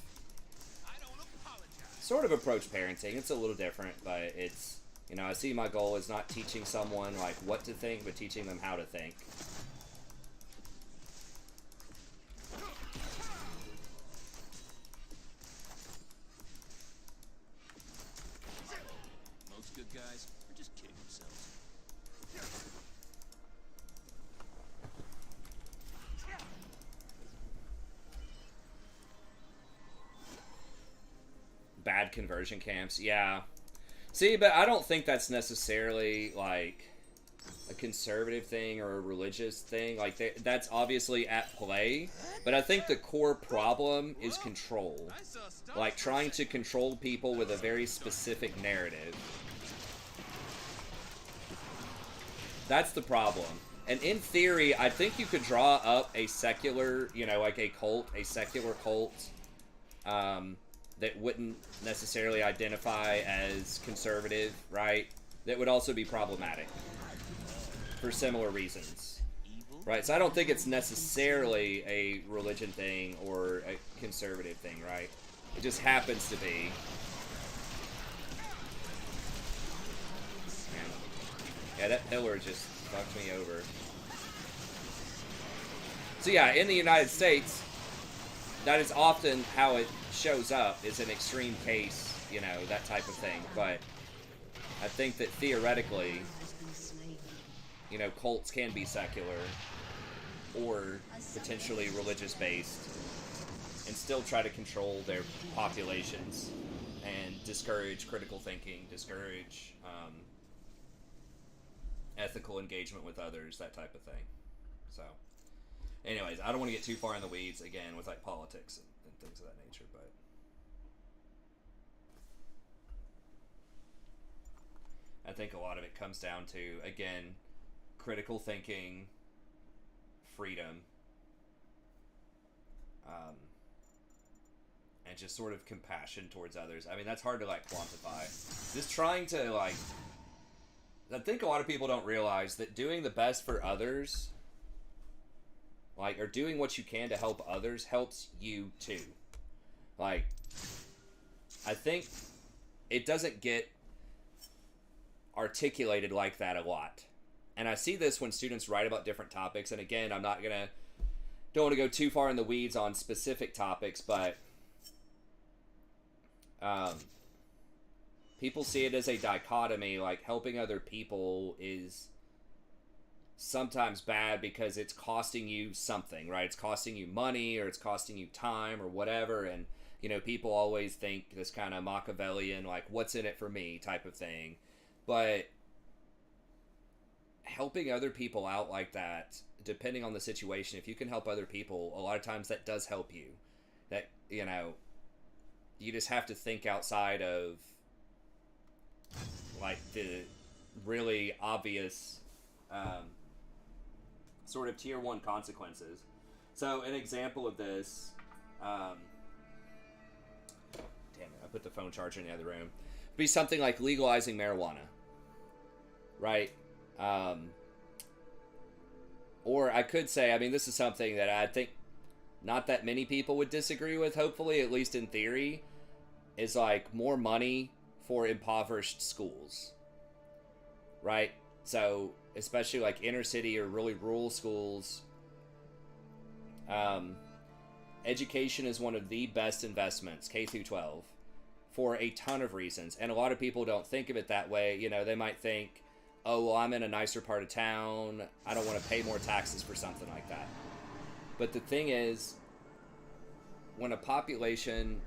approach parenting. It's a little different, but it's, you know, I see my goal is not teaching someone like what to think, but teaching them how to think. Most good guys are just kidding themselves. Bad conversion camps, yeah. See, but I don't think that's necessarily like a conservative thing or a religious thing. Like, that's obviously at play, but I think the core problem is control. Like, trying to control people with a very specific narrative. That's the problem. And in theory, I think you could draw up a secular, you know, like a cult, a secular cult, that wouldn't necessarily identify as conservative, right? That would also be problematic for similar reasons, right? So I don't think it's necessarily a religion thing or a conservative thing, right? It just happens to be. Man. Yeah, that pillar just fucked me over. So yeah, in the United States, that is often how it shows up, is an extreme case, you know, that type of thing. But I think that theoretically, you know, cults can be secular or potentially religious based and still try to control their populations and discourage critical thinking, discourage ethical engagement with others, that type of thing. So anyways, I don't want to get too far in the weeds again with like politics and things of that nature, but I think a lot of it comes down to, again, critical thinking, freedom, and just sort of compassion towards others. I mean, that's hard to like quantify. Just trying to like, I think a lot of people don't realize that doing the best for others, like, or doing what you can to help others, helps you too. Like, I think it doesn't get articulated like that a lot. And I see this when students write about different topics, and again, don't want to go too far in the weeds on specific topics, but people see it as a dichotomy, like helping other people is sometimes bad because it's costing you something, right? It's costing you money, or it's costing you time, or whatever, and, you know, people always think this kind of Machiavellian, like, what's in it for me type of thing. But helping other people out like that, depending on the situation, if you can help other people, a lot of times that does help you. That, you know, you just have to think outside of like the really obvious sort of tier 1 consequences. So an example of this, damn it, I put the phone charger in the other room. Would be something like legalizing marijuana, right? Or I could say, I mean, this is something that I think not that many people would disagree with, hopefully, at least in theory, is like more money for impoverished schools, right? So, especially like inner city or really rural schools, education is one of the best investments, K through 12, for a ton of reasons. And a lot of people don't think of it that way. You know, they might think, oh, well, I'm in a nicer part of town, I don't want to pay more taxes for something like that. But the thing is, when a population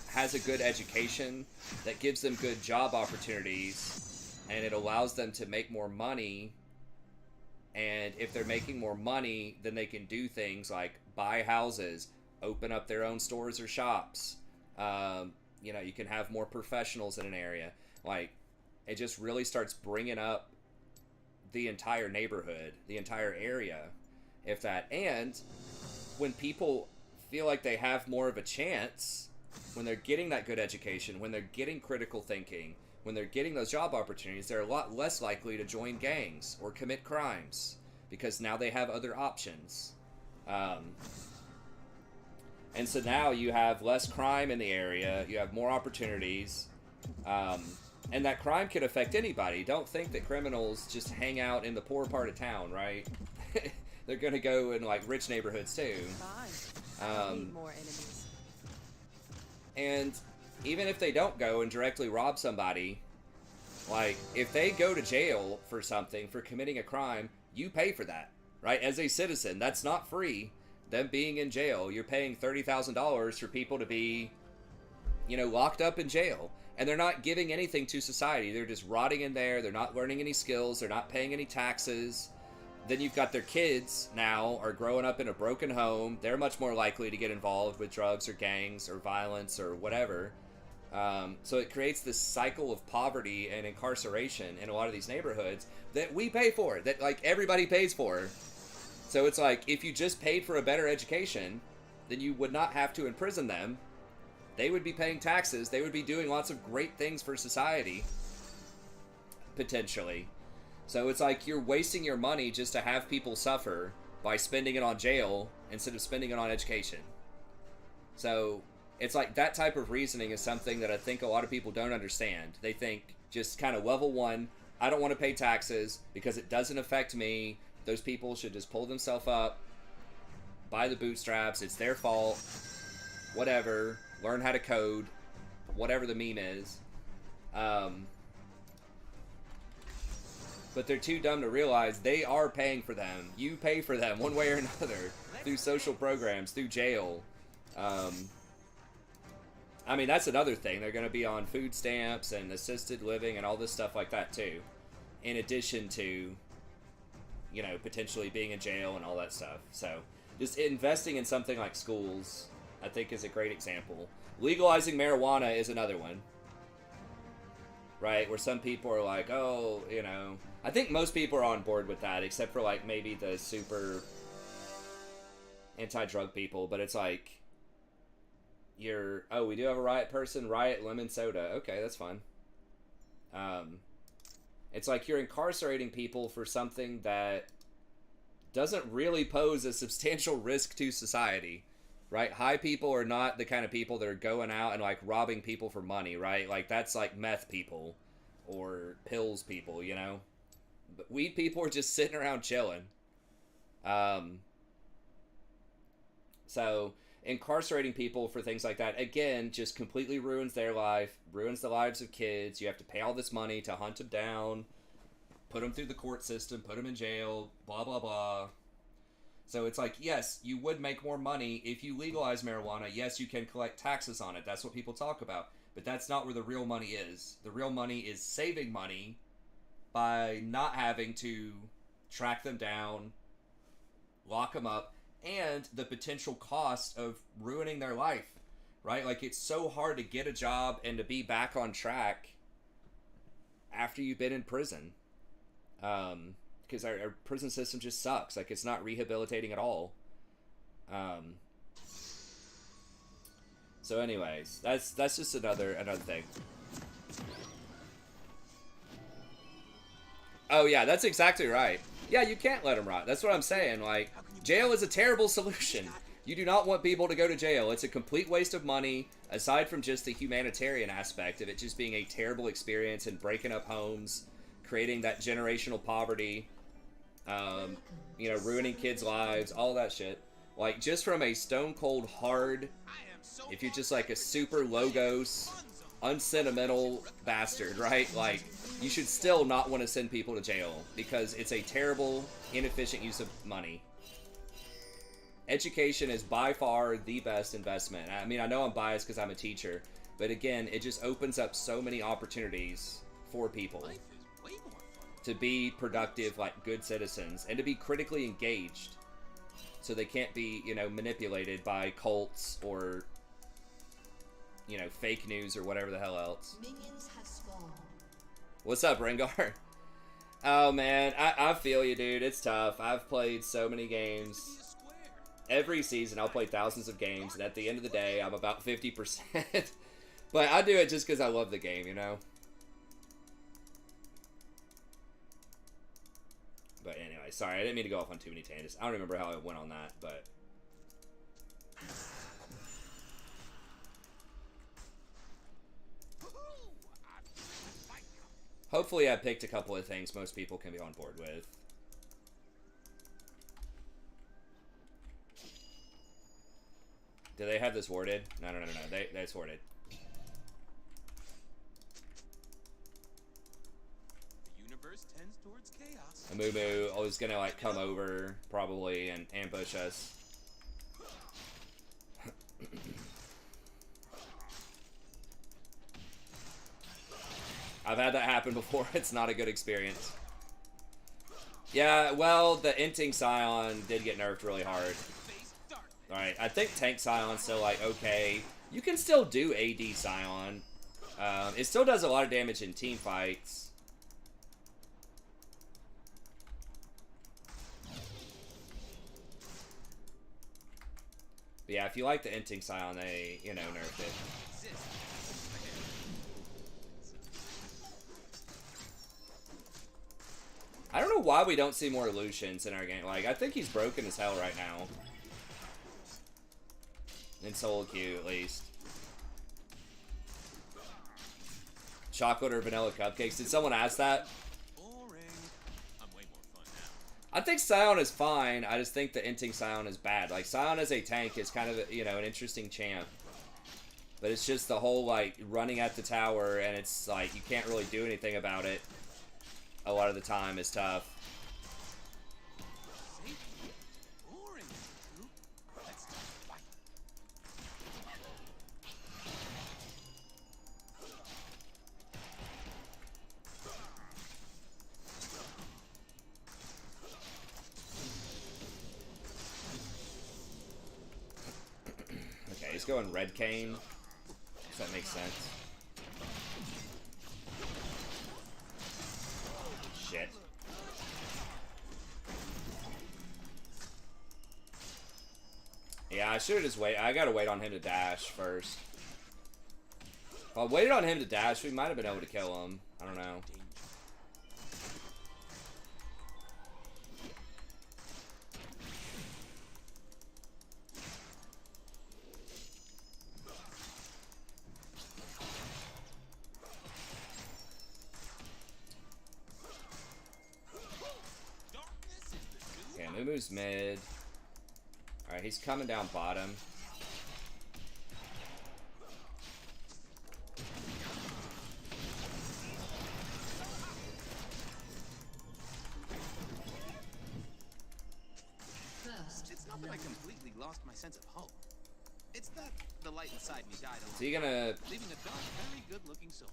has a good education that gives them good job opportunities and it allows them to make more money, and if they're making more money, then they can do things like buy houses, open up their own stores or shops. You know, you can have more professionals in an area. Like, it just really starts bringing up the entire neighborhood, the entire area, if that. And when people feel like they have more of a chance, when they're getting that good education, when they're getting critical thinking, when they're getting those job opportunities, they're a lot less likely to join gangs or commit crimes because now they have other options. And so now you have less crime in the area, you have more opportunities, and that crime could affect anybody. Don't think that criminals just hang out in the poor part of town, right? They're gonna go in like rich neighborhoods too. I need more enemies. And even if they don't go and directly rob somebody, like if they go to jail for something, for committing a crime, you pay for that, right? As a citizen, that's not free. Them being in jail, you're paying $30,000 for people to be, you know, locked up in jail. And they're not giving anything to society. They're just rotting in there. They're not learning any skills. They're not paying any taxes. Then you've got their kids now are growing up in a broken home. They're much more likely to get involved with drugs or gangs or violence or whatever. So it creates this cycle of poverty and incarceration in a lot of these neighborhoods that we pay for, that like everybody pays for. So it's like, if you just paid for a better education, then you would not have to imprison them. They would be paying taxes. They would be doing lots of great things for society, potentially. So it's like you're wasting your money just to have people suffer by spending it on jail instead of spending it on education. So it's like that type of reasoning is something that I think a lot of people don't understand. They think just kind of level one, I don't want to pay taxes because it doesn't affect me. Those people should just pull themselves up by the bootstraps. It's their fault. Whatever. Learn how to code. Whatever the meme is. But they're too dumb to realize they are paying for them. You pay for them one way or another. Through social programs, through jail. I mean, that's another thing. They're going to be on food stamps and assisted living and all this stuff like that too. In addition to, you know, potentially being in jail and all that stuff. So, just investing in something like schools, I think, is a great example. Legalizing marijuana is another one. Right? Where some people are like, oh, you know... I think most people are on board with that, except for, like, maybe the super anti-drug people. But it's like, you're... Oh, we do have a riot person? Riot lemon soda. Okay, that's fine. It's like you're incarcerating people for something that doesn't really pose a substantial risk to society, right? High people are not the kind of people that are going out and like robbing people for money, right? Like that's like meth people or pills people, you know? But weed people are just sitting around chilling. So incarcerating people for things like that, again, just completely ruins their life, ruins the lives of kids. You have to pay all this money to hunt them down, put them through the court system, put them in jail, blah, blah, blah. So it's like, yes, you would make more money if you legalize marijuana. Yes, you can collect taxes on it. That's what people talk about. But that's not where the real money is. The real money is saving money by not having to track them down, lock them up, and the potential cost of ruining their life, right? Like, it's so hard to get a job and to be back on track after you've been in prison. Because our prison system just sucks. Like, it's not rehabilitating at all. Um, so anyways, that's just another thing. Oh yeah, that's exactly right. Yeah, you can't let them rot. That's what I'm saying. Like, jail is a terrible solution. You do not want people to go to jail. It's a complete waste of money, aside from just the humanitarian aspect of it just being a terrible experience and breaking up homes, creating that generational poverty, you know, ruining kids' lives, all that shit. Like, just from a stone cold hard, if you're just like a super logos, unsentimental bastard, right? Like, you should still not want to send people to jail because it's a terrible, inefficient use of money. Education is by far the best investment. I mean, I know I'm biased because I'm a teacher, but again, it just opens up so many opportunities for people to be productive, like good citizens, and to be critically engaged, so they can't be, you know, manipulated by cults or, you know, fake news or whatever the hell else. Minions have spawned. What's up, Rengar? Oh man, I feel you, dude. It's tough. I've played so many games. Every season, I'll play thousands of games, and at the end of the day, I'm about 50%. But I do it just because I love the game, you know? But anyway, sorry, I didn't mean to go off on too many tangents. I don't remember how I went on that, but... Hopefully I picked a couple of things most people can be on board with. Do they have this warded? No. That's warded. The universe tends towards chaos. Amumu is gonna like come over probably and ambush us. I've had that happen before. It's not a good experience. Yeah, well, the Inting Scion did get nerfed really hard. Alright, I think Tank Scion's still like okay. You can still do AD Scion. It still does a lot of damage in team fights. But yeah, if you like the Inting Scion, they, you know, nerfed it. I don't know why we don't see more Lucians in our game. Like, I think he's broken as hell right now. In solo queue, at least. Chocolate or vanilla cupcakes? Did someone ask that? Boring. I'm way more fun now. I think Scion is fine. I just think the Inting Scion is bad. Like, Scion as a tank is kind of, you know, an interesting champ. But it's just the whole, like, running at the tower, and it's, like, you can't really do anything about it. A lot of the time is tough. Boring. Let's fight. Okay, he's going Red Cane. If that makes sense. Shit. Yeah, I should have just wait. I gotta wait on him to dash first. If I waited on him to dash, we might have been able to kill him. I don't know. Okay, Mumu's mid. Alright, he's coming down bottom. It's not that I completely lost my sense of hope. It's that the light inside me died a Is he gonna... leaving a dark, very good-looking soul.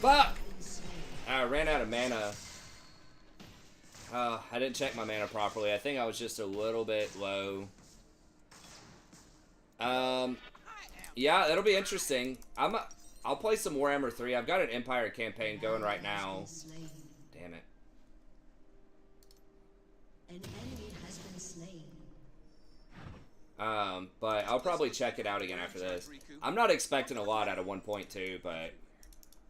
Fuck! I ran out of mana. I didn't check my mana properly. I think I was just a little bit low. I am Yeah, it'll be interesting. I'll play some Warhammer 3. I've got an Empire campaign going right now. Slain. Damn it. An enemy has been slain. But I'll probably check it out again after this. I'm not expecting a lot out of 1.2, but...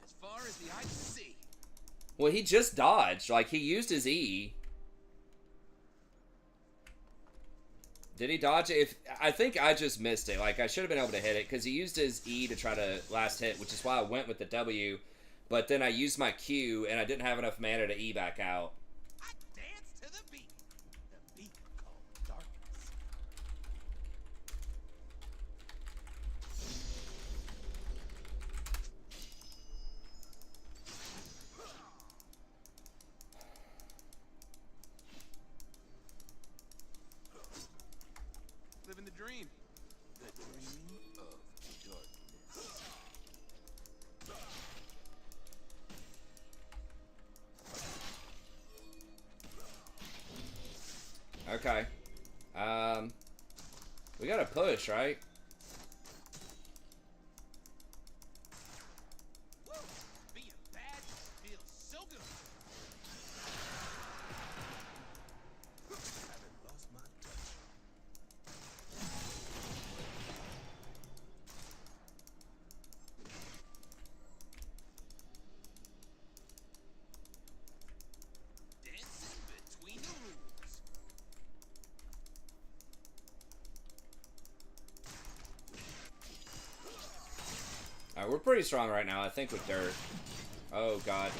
As far as the eye can see. Well, he just dodged. Like, he used his E. Did he dodge it? I think I just missed it. Like, I should have been able to hit it, because he used his E to try to last hit, which is why I went with the W. But then I used my Q, and I didn't have enough mana to E back out. I dance to the beat. The beat called darkness. Living the dream. The dream of darkness. Okay. We gotta push, right? Woo! Being bad feels so good. Haven't lost my touch. Dancing between the rules. Alright, we're pretty strong right now, I think, with dirt. Oh, God. I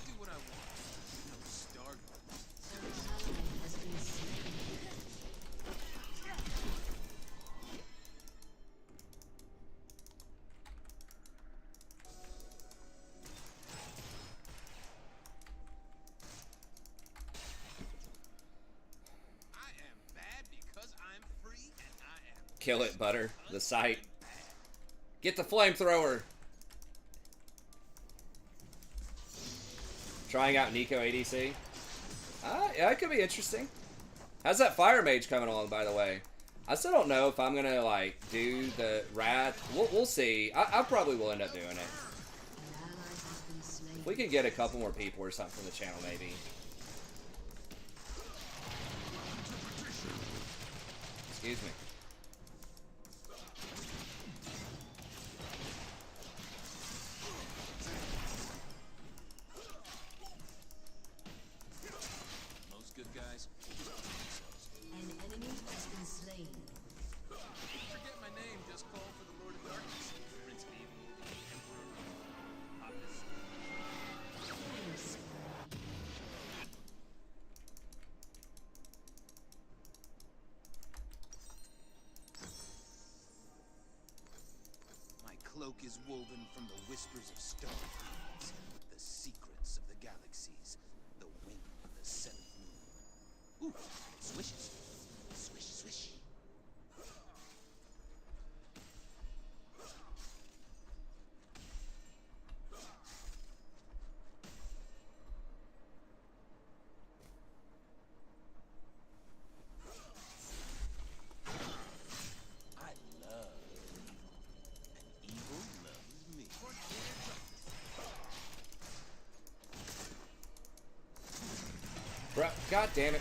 do what I want. No starving. An ally has been slain. I am bad because I'm free and I am Kill it, Butter. The sight. Get the flamethrower! Trying out Nico ADC. Yeah, that could be interesting. How's that Fire Mage coming along, by the way? I still don't know if I'm gonna, like, do the Rat. We'll see. I probably will end up doing it. An ally has been slain. If we can get a couple more people or something from the channel, maybe. Excuse me. most good guys. An enemy has been slain. Forget my name, just call for the Lord of Darkness, Prince of Evil, the Emperor of Hotness. Killing spree. My cloak is woven from the whispers of starfields, the secrets of the galaxies, the wing of the seventh moon. Ooh, swishes. Swish, swish. I love evil, and evil loves me. Bro, God damn it.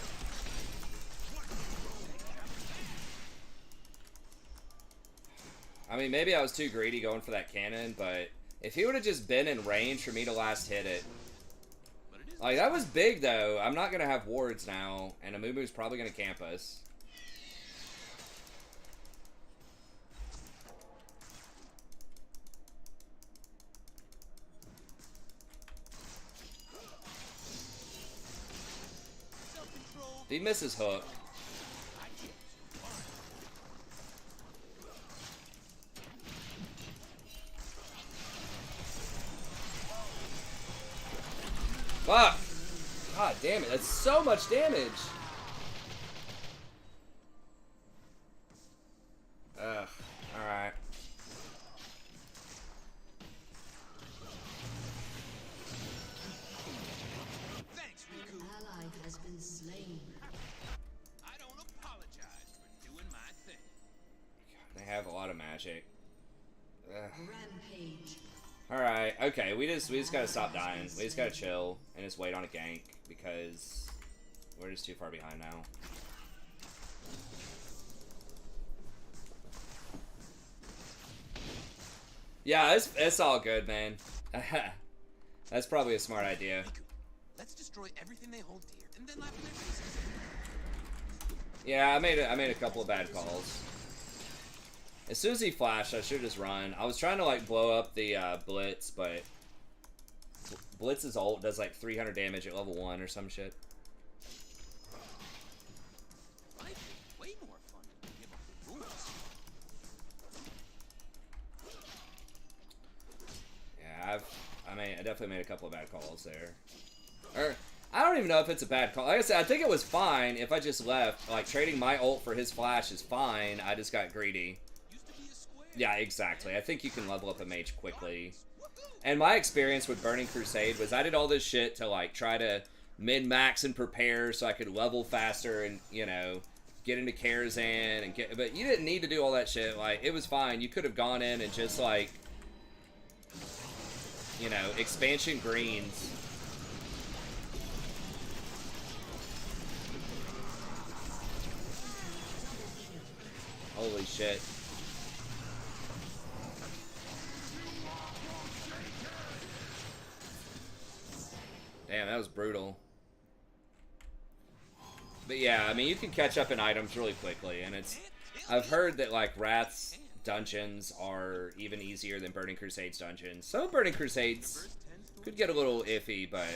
I mean, maybe I was too greedy going for that cannon, but if he would have just been in range for me to last hit it. But it is Like, that was big, though. I'm not going to have wards now, and Amumu's probably going to camp us. self-control. If he misses hook. Fuck! God damn it, that's so much damage! Ugh, alright. Thanks, An Riku. ally has been slain. I don't Rampage. Alright, okay, we just gotta stop dying. We just gotta chill and just wait on a gank because we're just too far behind now. Yeah, it's all good, man. That's probably a smart idea. Let's destroy everything they hold dear, and then laugh in their faces. Yeah, I made a couple of bad calls. As soon as he flashed, I should just run. I was trying to like blow up the Blitz, but Blitz's ult does like 300 damage at level 1 or some shit. Might be way more fun to give up the rules. Yeah, I definitely made a couple of bad calls there. Or I don't even know if it's a bad call. Like I said, I think it was fine if I just left. Like trading my ult for his flash is fine. I just got greedy. Yeah, exactly. I think you can level up a mage quickly. And my experience with Burning Crusade was I did all this shit to like try to min-max and prepare so I could level faster and, you know, get into Karazhan and get, but you didn't need to do all that shit. Like, it was fine. You could have gone in and just like, you know, expansion greens. Holy shit. Damn, that was brutal. But yeah, I mean, you can catch up in items really quickly, and it's... I've heard that, like, Wrath's dungeons are even easier than Burning Crusade's dungeons. Some Burning Crusades could get a little iffy, but...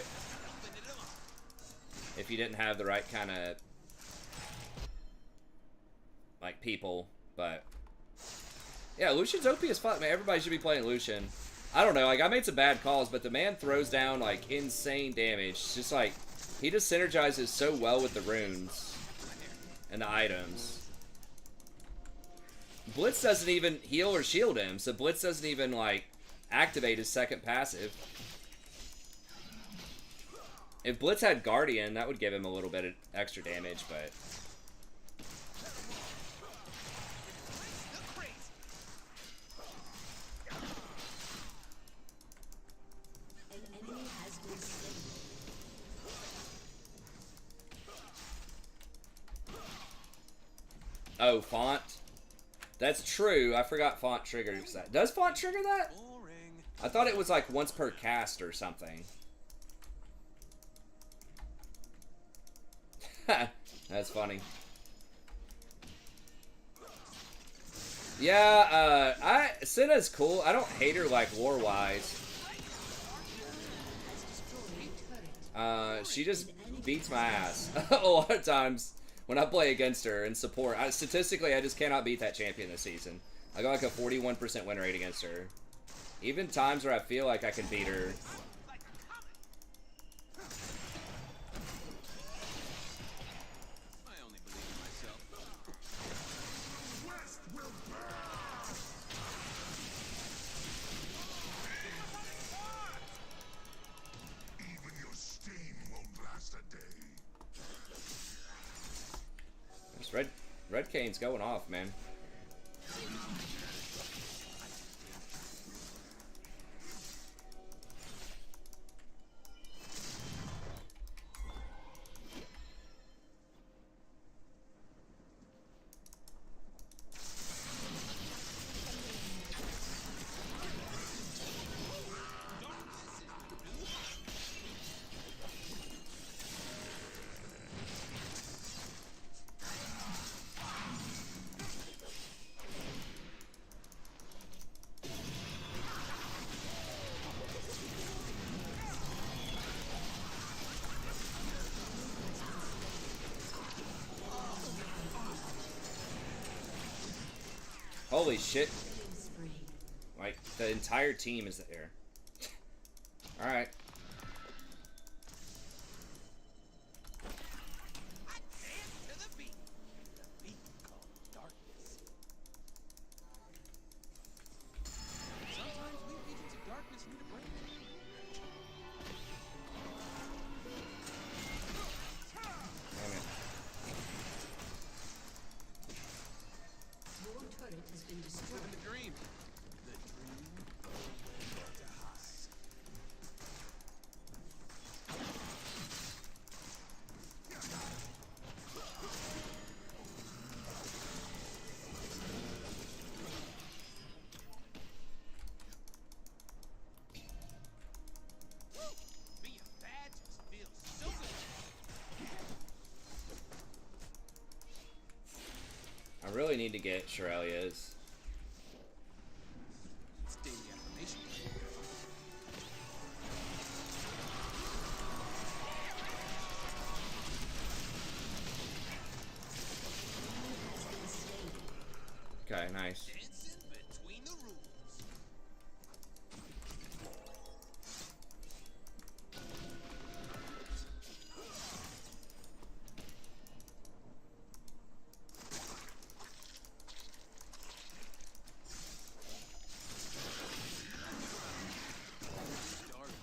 if you didn't have the right kind of... like, people, but... yeah, Lucian's OP as fuck, man. Everybody should be playing Lucian. I don't know, like, I made some bad calls, but the man throws down, like, insane damage. It's just, like, he just synergizes so well with the runes and the items. Blitz doesn't even heal or shield him, so Blitz doesn't even, like, activate his second passive. If Blitz had Guardian, that would give him a little bit of extra damage, but... oh, Font? That's true. I forgot Font triggers that. Does Font trigger that? I thought it was like once per cast or something. That's funny. Yeah, Senna's cool. I don't hate her like lore-wise. She just beats my ass a lot of times when I play against her in support. Statistically, I just cannot beat that champion this season. I got like a 41% win rate against her. Even times where I feel like I can beat her. I only believe in myself. Even your steam won't last a day. This Red Kane's going off, man. Holy shit. Like, the entire team is there. Alright. I dance to the beat. The beat called darkness. Sometimes we agents of darkness need a break. Damn it. Your turret has been destroyed. Living the dream. The really need to get Shirelia's. It's daily affirmation. Okay, nice. Dancing between the rules. Dark 6.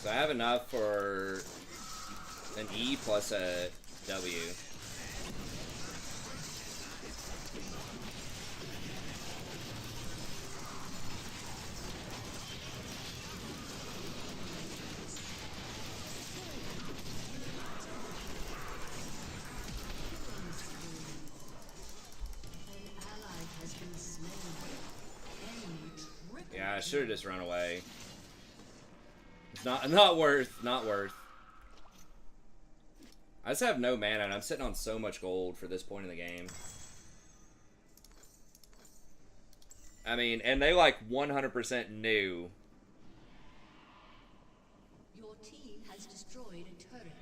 So I have enough for an E plus a W. Yeah, I should have just run away. It's not worth. Not worth. I just have no mana, and I'm sitting on so much gold for this point in the game. I mean, and they like 100% knew. Your team has destroyed a turret.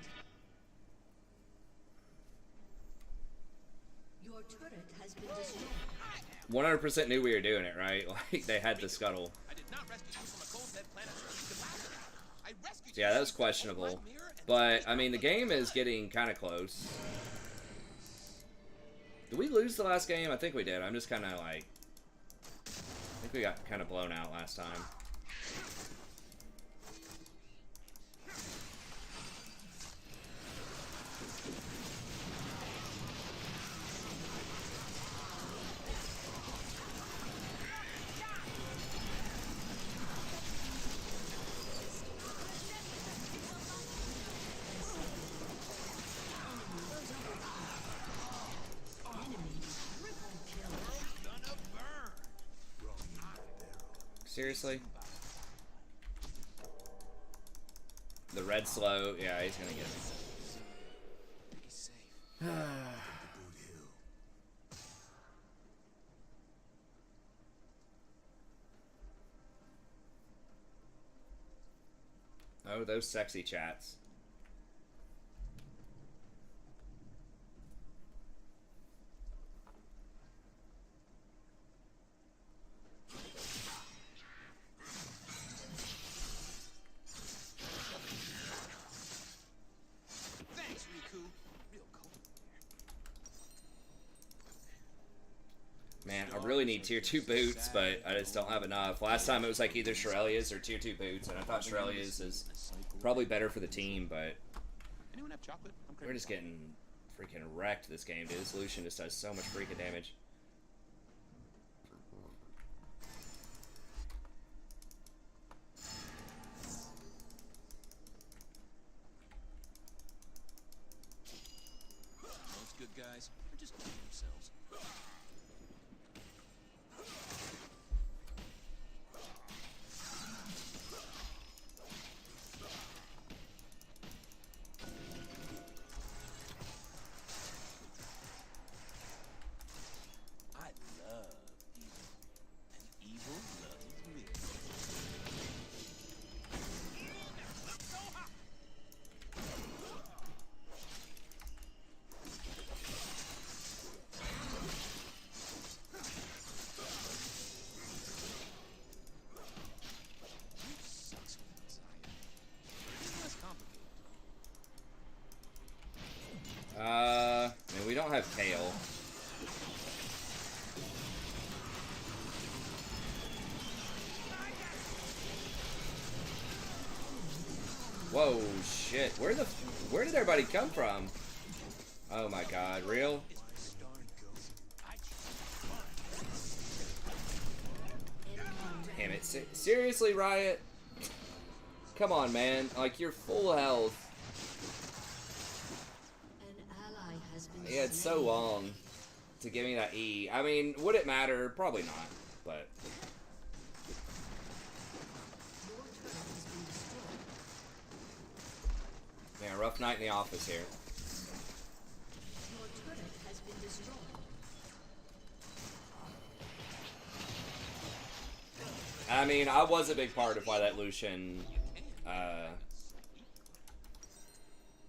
Your turret has been destroyed. 100% knew we were doing it, right? Like, they had the scuttle. I did not rescue you from a cold dead planet. I rescued Yeah, that was questionable. But, I mean, the game is getting kind of close. Did we lose the last game? I think we did. I'm just kind of like... I think we got kind of blown out last time. Seriously? The red slow, yeah, he's gonna get me. He's safe. The boot hill. Oh, those sexy chats. Thanks, Riku. Real cold in here. Man, I really need tier 2 boots, but I just don't have enough. Last time it was like either Shirelia's or tier 2 boots, and I thought Shirelia's is probably better for the team, but Anyone have chocolate? I'm we're just getting freaking wrecked this game, dude. This Lucian just does so much freaking damage. Most good guys are just killing themselves. I love evil, and evil loves me. Sucks with anxiety. It's less complicated. I mean, we don't have Kale. Whoa, shit. Where did everybody come from? Oh my god, real? Damn it. Seriously, Riot? Come on, man. Like, you're full health. An ally has been He had so long to give me that E. I mean, would it matter? Probably not, but... rough night in the office here. Your turret has been destroyed. I mean, I was a big part of why that Lucian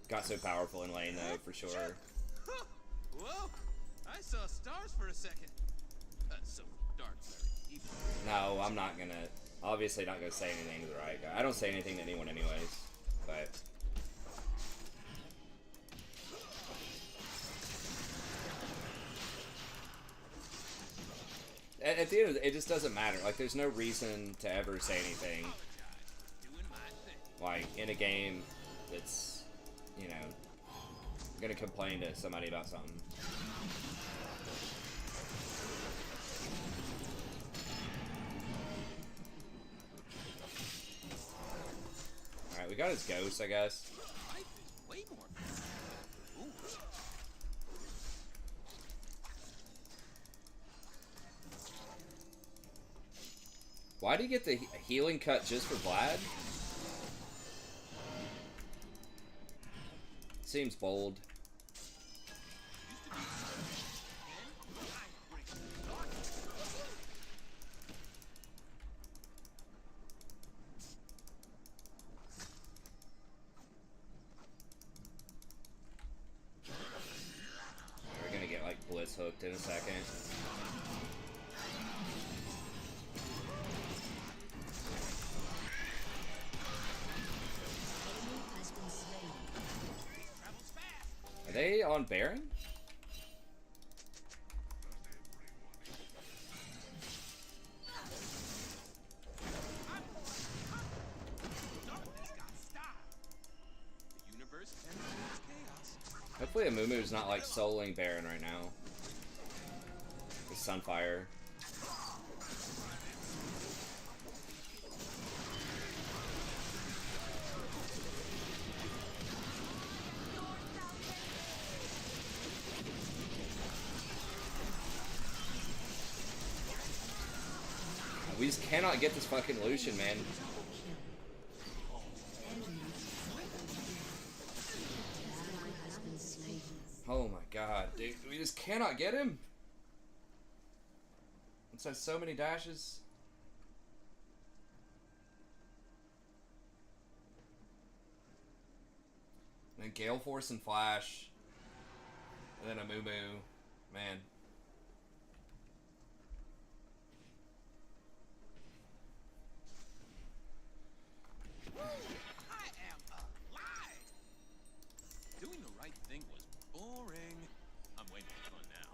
got so powerful in lane, though, for sure. Whoa! I saw stars for a second. So dark, very evil. No, I'm not gonna. Obviously, not gonna say anything to the right guy. I don't say anything to anyone, anyways. But at the end of the, it just doesn't matter. Like, there's no reason to ever say anything. Doing my thing. Like, in a game that's, you know, gonna complain to somebody about something. Alright, we got his ghost, I guess. Life is way more foolish. Why do you get the healing cut just for Vlad? Seems bold. We're gonna get like blitz hooked in a second. Has been slain. Travels fast. Are they on Baron? Darkness got style. The universe tends chaos. Hopefully Amumu's not like soloing Baron right now. With Sunfire. We just cannot get this fucking Lucian, man. Has been slain. Oh my god, dude. We just cannot get him. It has so many dashes. And then Gale Force and Flash. And then a Moo Moo. Man. I am alive. Doing the right thing was boring. I'm waiting for fun now.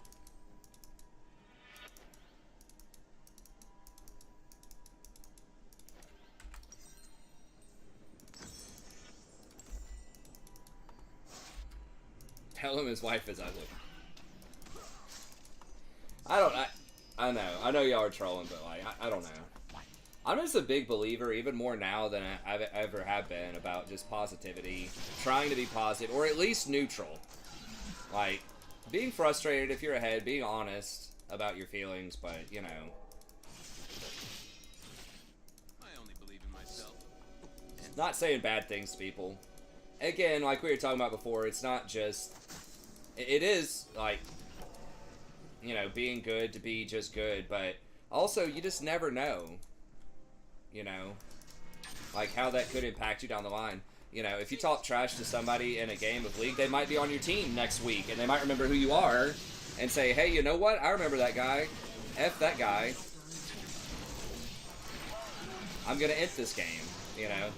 Tell him his wife is ugly. I know y'all are trolling, but like, I don't know. I'm just a big believer, even more now than I've ever have been, about just positivity, trying to be positive, or at least neutral. Like, being frustrated if you're ahead, being honest about your feelings, but, you know. I only believe in myself. Not saying bad things to people. Again, like we were talking about before, it's not just... It is, like, you know, being good to be just good, but also, you just never know. You know, like how that could impact you down the line. You know, if you talk trash to somebody in a game of League, they might be on your team next week, and they might remember who you are, and say, hey, you know what? I remember that guy. F that guy. I'm gonna end this game, you know?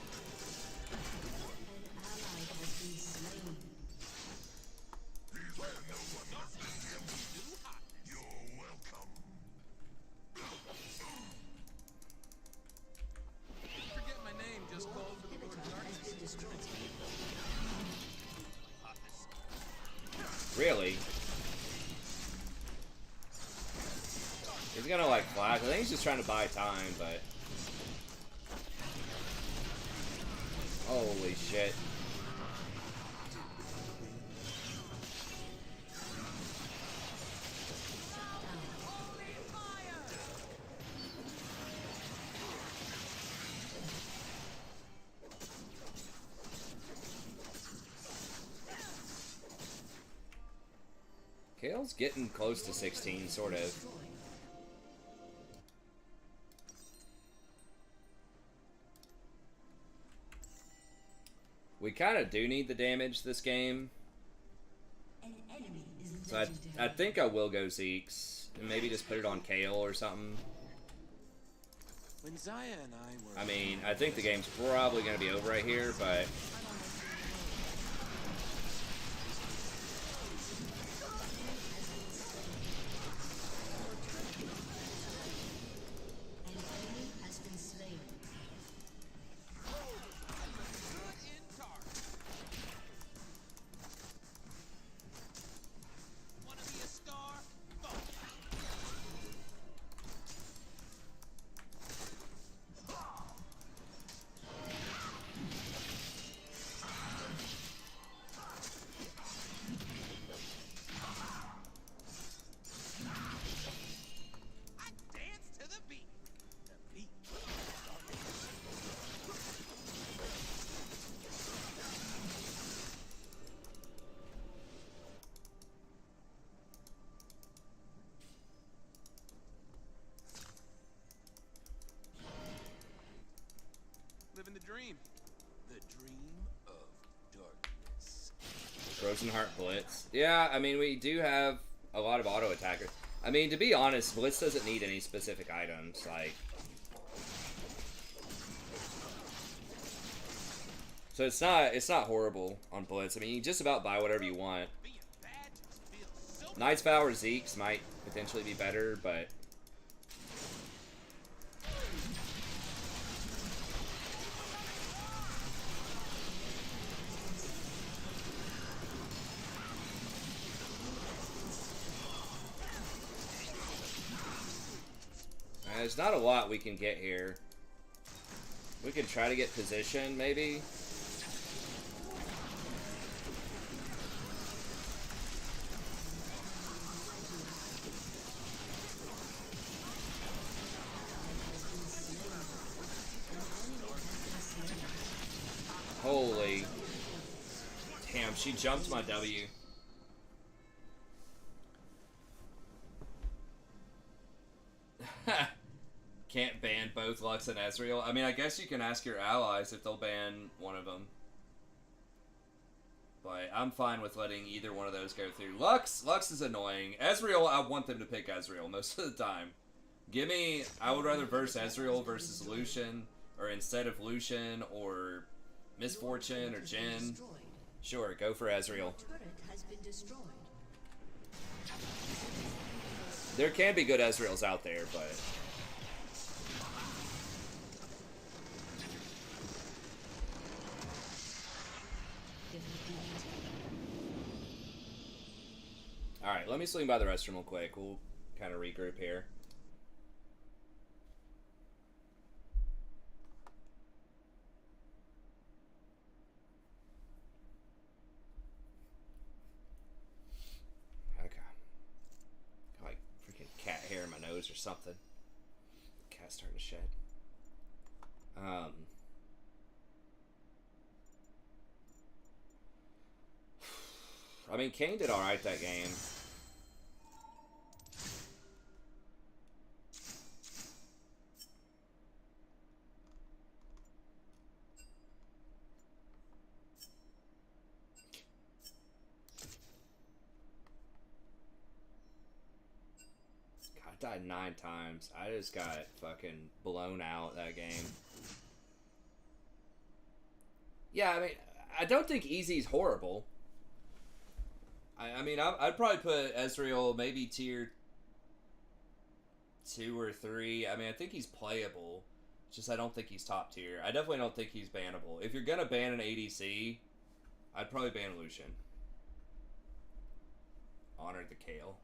Forget my name, just call for the Lord Darkness. Hotness. Really? He's gonna, like, flash. I think he's just trying to buy time, but... Holy shit. Kale's getting close to 16, sort of. We kind of do need the damage this game. So I think I will go Zeke's. And maybe just put it on Kale or something. When Zaya and I were... I mean, I think the game's probably going to be over right here, but... Living the dream. The dream of darkness. Frozen Heart Blitz. Yeah, I mean, we do have a lot of auto attackers. I mean, to be honest, Blitz doesn't need any specific items, like... So it's not horrible on Blitz. I mean, you can just about buy whatever you want. Knight's Vow or Zeke's might potentially be better, but... There's not a lot we can get here. We can try to get position, maybe. Holy. Damn, she jumped my W. Can't ban both Lux and Ezreal. I mean, I guess you can ask your allies if they'll ban one of them. But I'm fine with letting either one of those go through. Lux is annoying. Ezreal, I want them to pick Ezreal most of the time. I would rather verse Ezreal versus Lucian, or instead of Lucian, or Misfortune, or Jhin. Sure, go for Ezreal. There can be good Ezreals out there, but... Alright, let me swing by the restroom real quick. We'll kind of regroup here. Okay. Got like freaking cat hair in my nose or something. Cat's starting to shed. I mean, Kane did alright that game. God, I died 9 times. I just got fucking blown out that game. Yeah, I mean, I don't think Easy's horrible. I mean, I'd probably put Ezreal maybe tier 2 or 3. I mean, I think he's playable. It's just I don't think he's top tier. I definitely don't think he's bannable. If you're going to ban an ADC, I'd probably ban Lucian. Honor the Kale.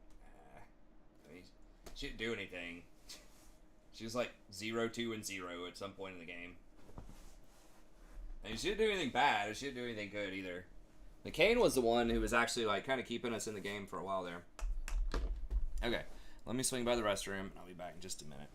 I mean, she didn't do anything. She was like 0-2 and 0 at some point in the game. And she didn't do anything bad. She didn't do anything good either. The Kane was the one who was actually like kind of keeping us in the game for a while there. Okay, let me swing by the restroom and I'll be back in just a minute.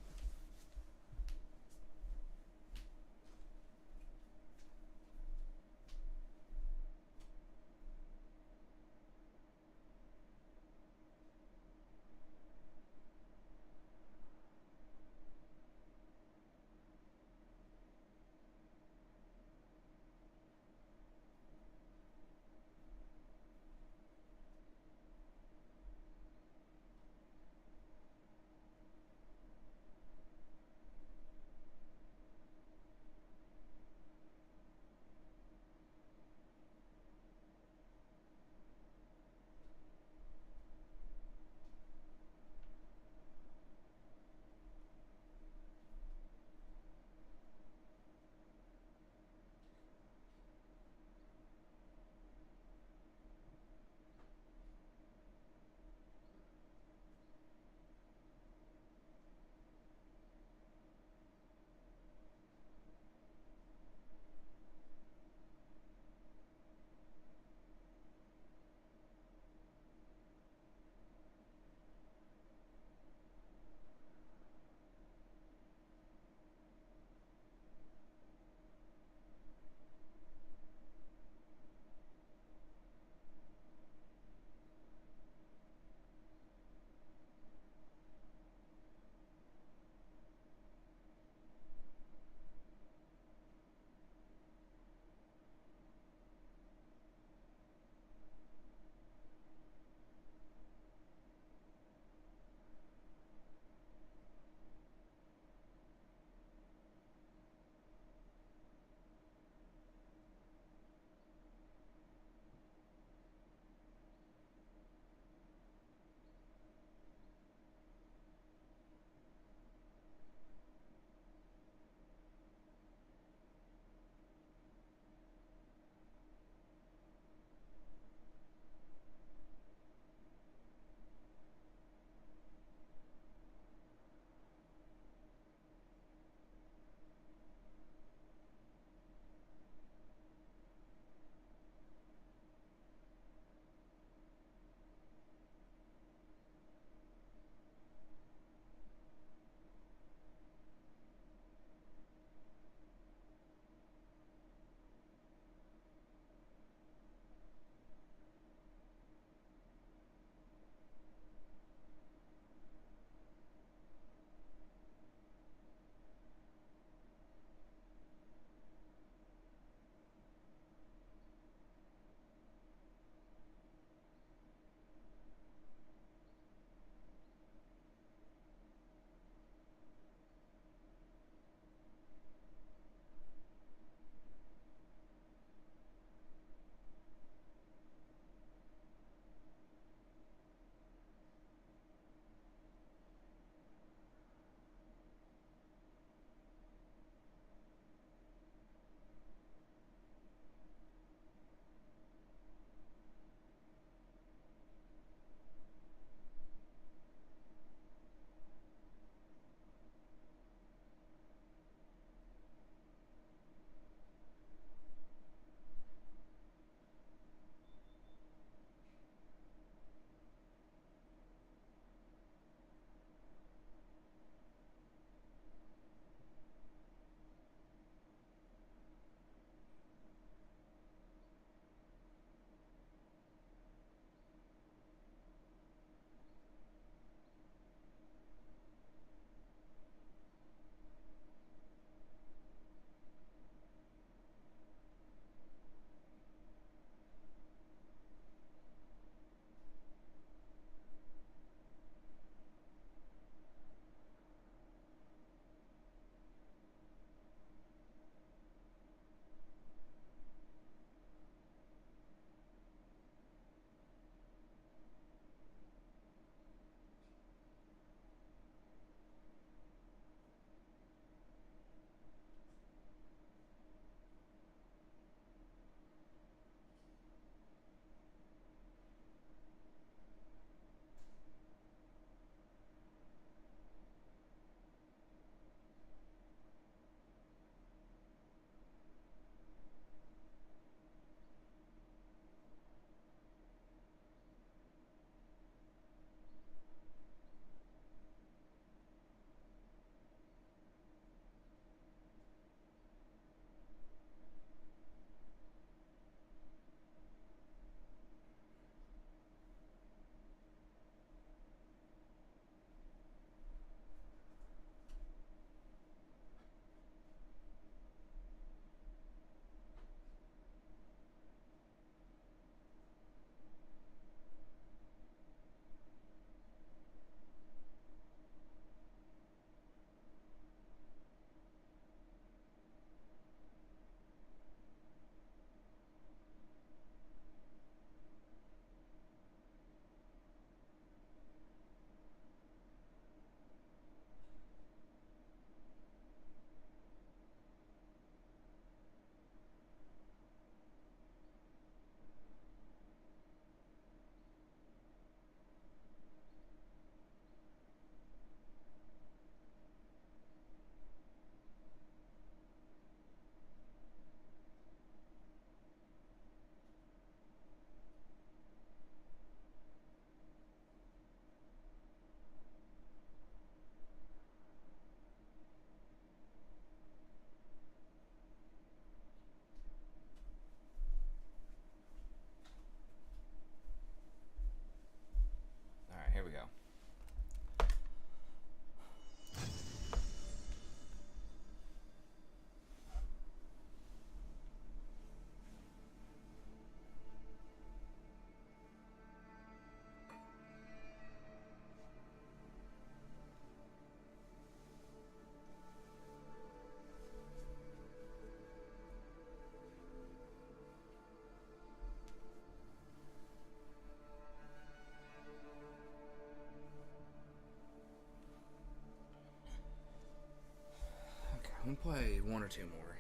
play one or two more.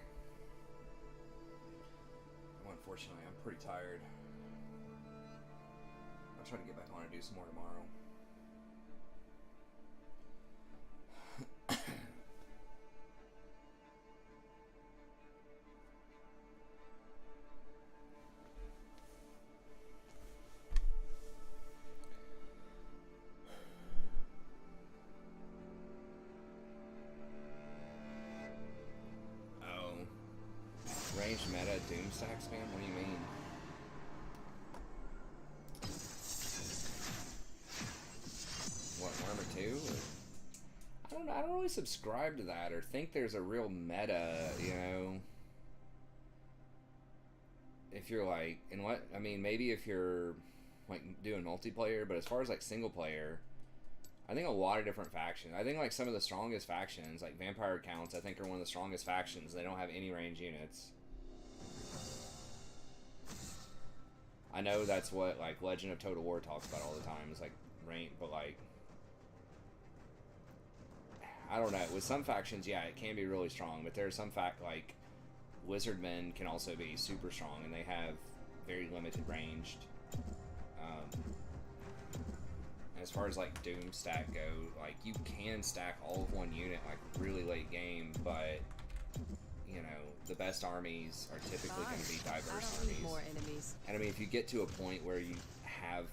Unfortunately, I'm pretty tired. I'll try to get back on and do some more tomorrow. Range meta Doomstack spam? What do you mean? What, Armor 2? I don't really subscribe to that or think there's a real meta, you know. If you're like, in what, I mean, maybe if you're like doing multiplayer, but as far as like single player, I think a lot of different factions. I think like some of the strongest factions, like Vampire Counts, I think are one of the strongest factions. They don't have any range units. I know that's what like Legend of Total War talks about all the time. It's like range, but like I don't know. With some factions, yeah, it can be really strong, but there's some like Wizardmen can also be super strong, and they have very limited ranged. As far as like Doom stack go, like you can stack all of one unit like really late game, but you know the best armies are typically going to be diverse armies. More enemies. And I mean, if you get to a point where you have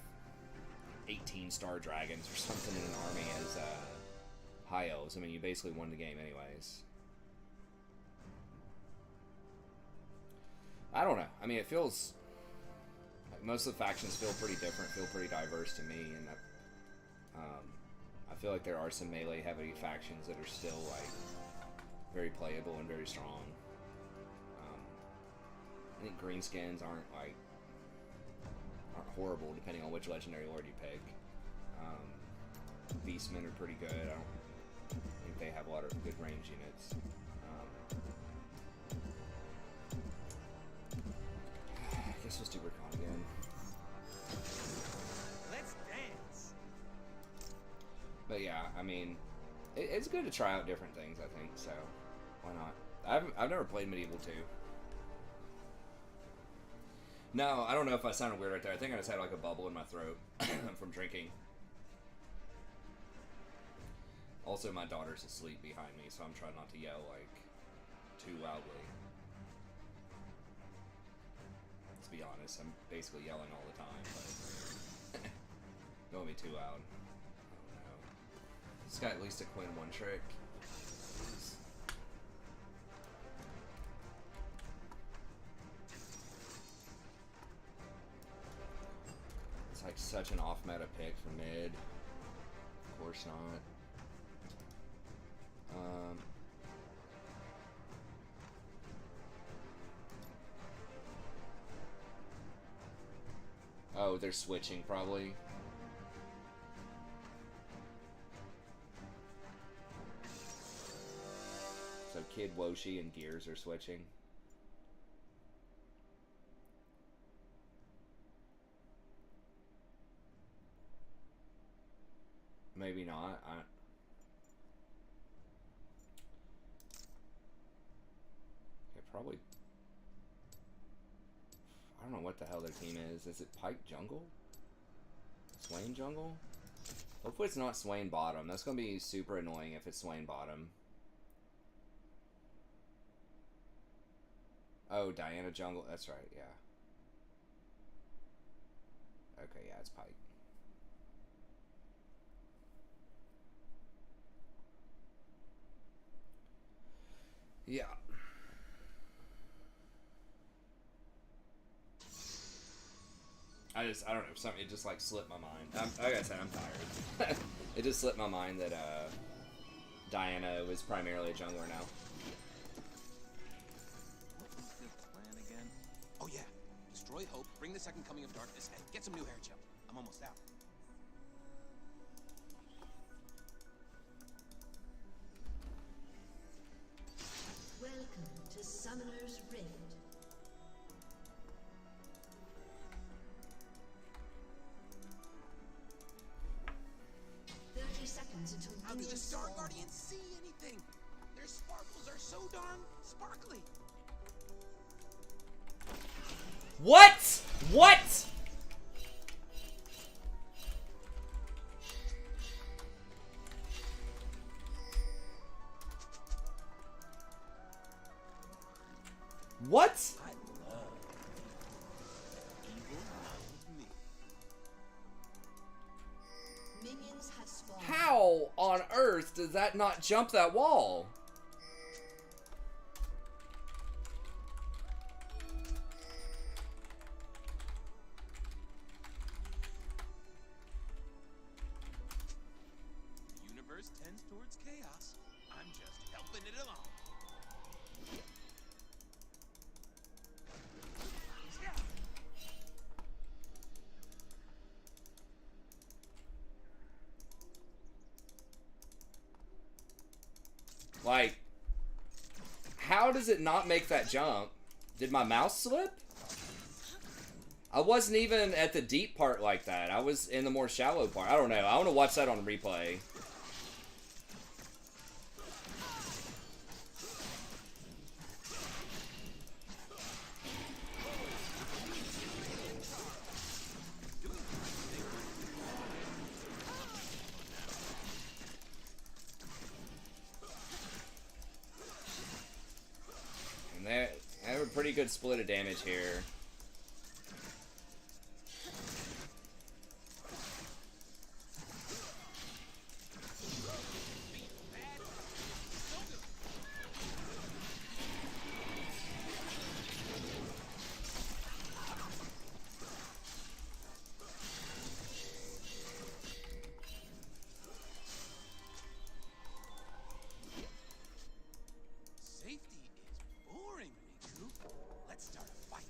18-star dragons or something in an army as high elves, I mean, you basically won the game anyways. I don't know. I mean, it feels like most of the factions feel pretty different, feel pretty diverse to me, and I feel like there are some melee heavy factions that are still like very playable and very strong. I think greenskins aren't horrible depending on which legendary lord you pick. Beastmen are pretty good. I don't think they have a lot of good range units. I guess we'll do Rakan again. Let's dance. But yeah, I mean, it's good to try out different things, I think, so why not? I've never played Medieval 2. No, I don't know if I sounded weird right there. I think I just had like a bubble in my throat from drinking. Also, my daughter's asleep behind me, so I'm trying not to yell like too loudly. Let's be honest, I'm basically yelling all the time, but don't be too loud. Oh no. This guy at least a Quinn one trick. Please. It's like such an off-meta pick for mid. Of course not. Oh, they're switching probably. So Kid Woshi and Gears are switching. Maybe not. Probably. I don't know what the hell their team is. Is it Pike Jungle? Swain Jungle? Hopefully it's not Swain Bottom. That's going to be super annoying if it's Swain Bottom. Oh, Diana Jungle. That's right, yeah. Okay, yeah, it's Pike. Yeah. I don't know, something, it just like slipped my mind. Like I said, I'm tired. It just slipped my mind that Diana was primarily a jungler now. What was the plan again? Oh yeah, destroy Hope, bring the second coming of darkness, and get some new hair gel. I'm almost out. Welcome to Summoner's Rift. 30 seconds until How do the minions Star spawn. Guardians see anything? They're Your sparkles are so darn sparkly. What? What? What? I love evil with me. Minions have spawned. How on earth does that not jump that wall? The universe tends towards chaos. I'm just helping it along. Like, how does it not make that jump? Did my mouse slip? I wasn't even at the deep part like that. I was in the more shallow part. I don't know. I want to watch that on replay. And they have a pretty good split of damage here. Safety is boring, Riku. Let's start a fight.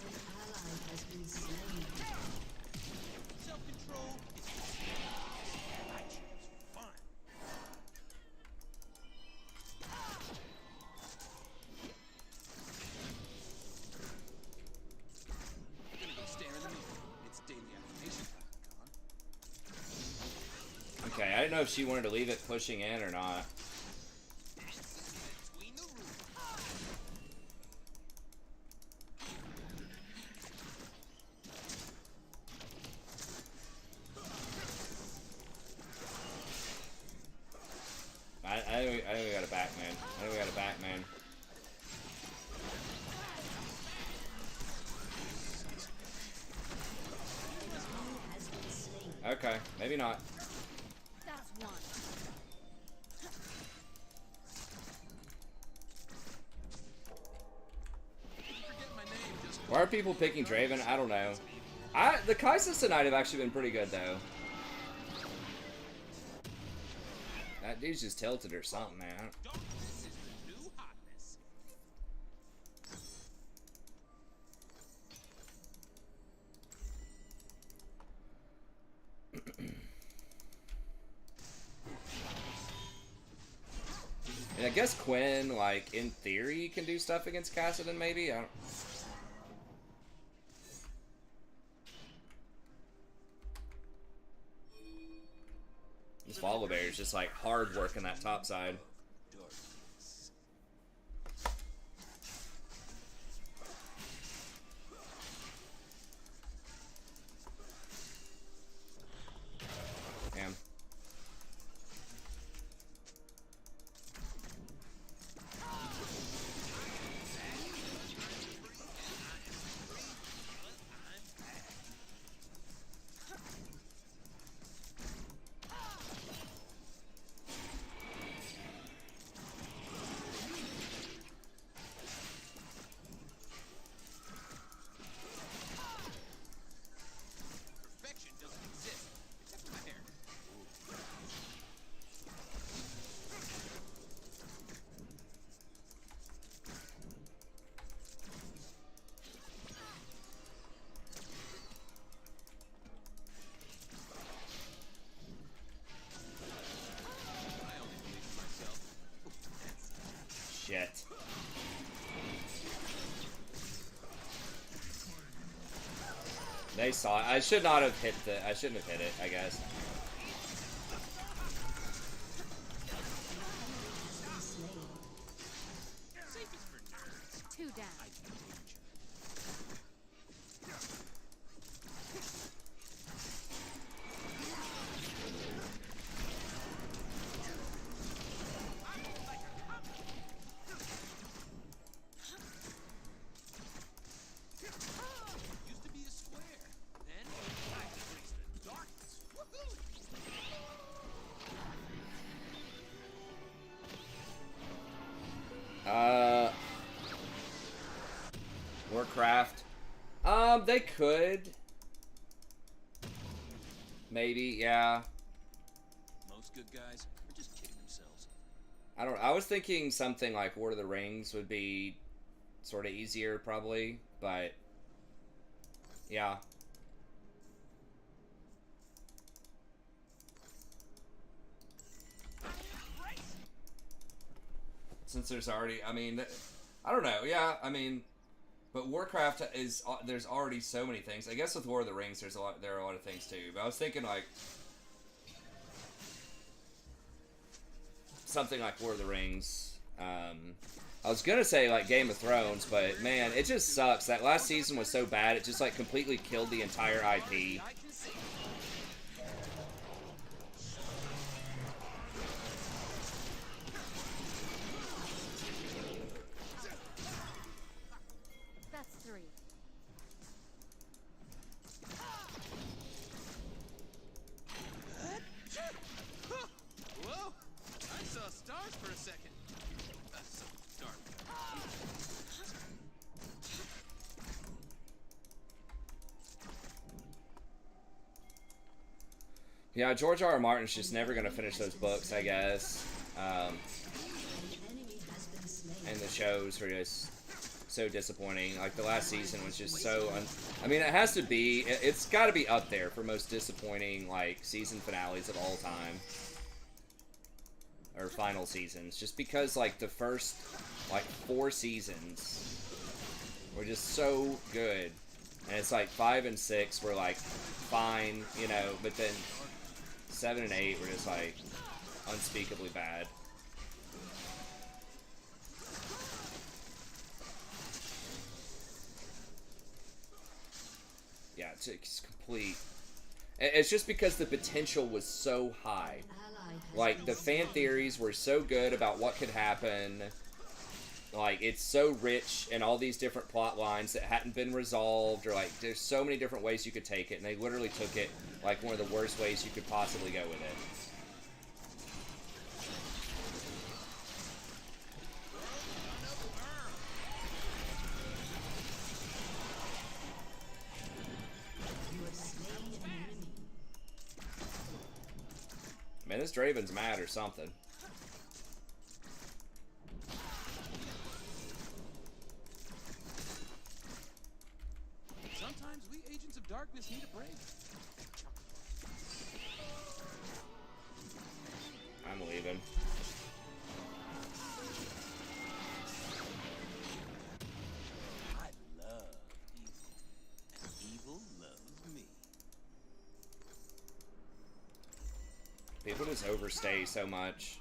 An ally has been slain. Self-control is I choose fun. We're gonna go stare in the mirror. It's daily affirmation time, Con. Okay, I didn't know if she wanted to leave it pushing in or not. Between the rules. I think we got a back, man. I think we got a back, man. Has been slain. Okay, maybe not. That's one. Forget my name just Why are people picking Draven? I don't know. The Kai'Sa tonight have actually been pretty good though. That dude's just tilted or something, man. darkness is the new hotness. And I guess Quinn, like, in theory, can do stuff against Kassadin, maybe? I don't... This Volibear is just, like, hard working that top side. Darkness. Damn. Shit. They saw it. I should not have hit the. I shouldn't have hit it, I guess. Two down. Used to be a square. Then I embraced the darkness. Woohoo! Warcraft. They could. Maybe, yeah. Most good guys are just kidding themselves. I was thinking something like Lord of the Rings would be sort of easier, probably, but yeah. Since there's already, I mean, I don't know, yeah, I mean, but Warcraft is, there's already so many things. I guess with Lord of the Rings, there are a lot of things too, but I was thinking like, something like Lord of the Rings. I was gonna say like Game of Thrones, but man, it just sucks. That last season was so bad, it just like completely killed the entire IP. That's three. Whoa! I saw stars for a second. That's so dark. Yeah, George R. R. Martin's just never gonna finish those books, I guess. And the shows were just so disappointing. Like the last season was just so I mean, it has to be. It's got to be up there for most disappointing like season finales of all time, or final seasons. Just because like the first like 4 seasons were just so good, and it's like 5 and 6 were like fine, you know, but then 7 and 8 were just like unspeakably bad. Yeah, it's complete. It's just because the potential was so high. Like, the fan theories were so good about what could happen. Like, it's so rich in all these different plot lines that hadn't been resolved. Or, like, there's so many different ways you could take it. And they literally took it, like, one of the worst ways you could possibly go with it. Man, this Draven's mad or something. Sometimes we agents of darkness need a break. I'm leaving. I love evil, and evil loves me. People just overstay so much.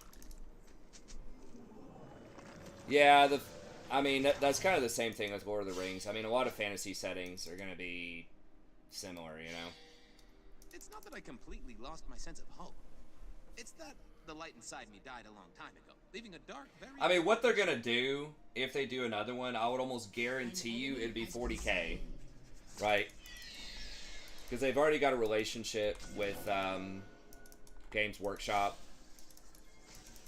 Yeah, I mean, that's kind of the same thing with Lord of the Rings. I mean, a lot of fantasy settings are going to be similar, you know? It's not that I completely lost my sense of hope. It's that the light inside me died a long time ago, leaving a dark, very... I mean, what they're going to do, if they do another one, I would almost guarantee you it'd be 40K, right? Because they've already got a relationship with Games Workshop.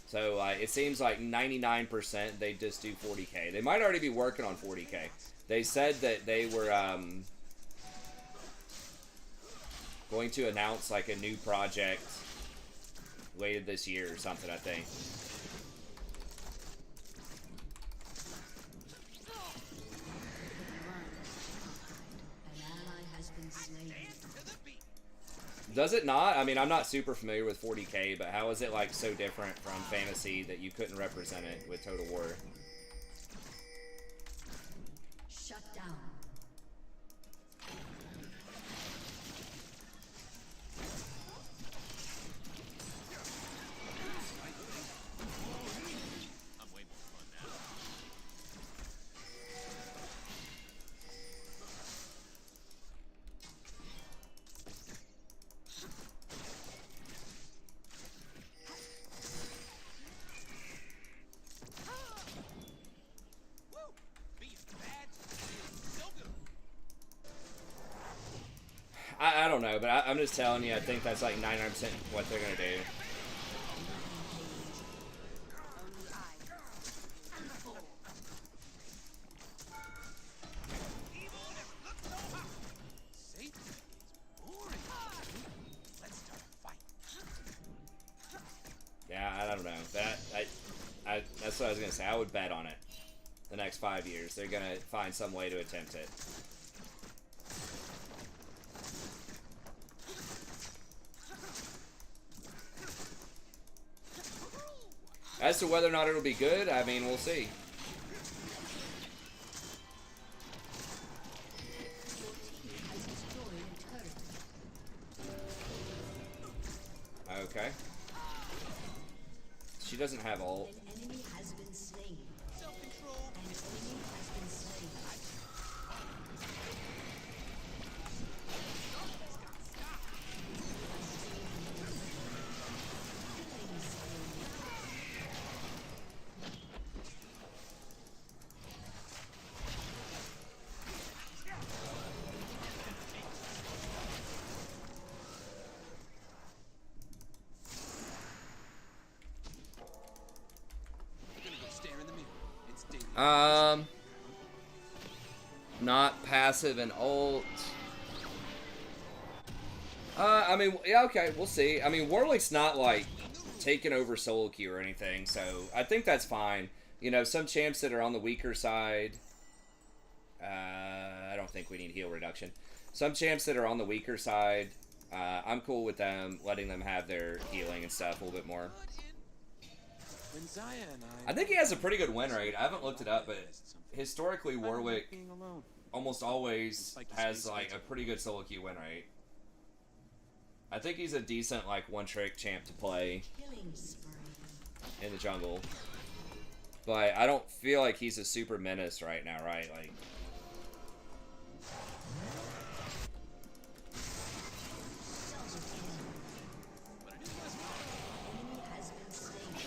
So it seems like 99% they just do 40K. They might already be working on 40K. They said that they were going to announce like a new project later this year or something, I think. Does it not? I mean, I'm not super familiar with 40K, but how is it like so different from fantasy that you couldn't represent it with Total War? Shut down. I'm way more fun now. Woo! Being bad feels so good. I don't know, but I'm just telling you, I think that's like 99% what they're gonna do. Only I. Evil never looked so hot. Satan is boring. Let's start a fight. Yeah, I don't know. That's what I was gonna say. I would bet on it. The next 5 years, they're gonna find some way to attempt it. As to whether or not it'll be good, I mean, we'll see. Okay. She doesn't have ult. An enemy has been slain. Self-control. An enemy has been slain. We're gonna go stare in the mirror. It's daily. Not passive and ult. I mean, yeah, okay, we'll see. I mean, Warwick's not, like, taking over solo queue or anything, so I think that's fine. You know, some champs that are on the weaker side, I don't think we need heal reduction. Some champs that are on the weaker side, I'm cool with them, letting them have their healing and stuff a little bit more. When Zaya and I think he has a pretty good win rate. I haven't looked it up, but historically, I don't like Warwick being alone. almost always has, like, a pretty good solo queue win rate. I think he's a decent, like, one-trick champ to play Killing spree. in the jungle. But I don't feel like he's a super menace right now, right? Like, Enemy has been slain.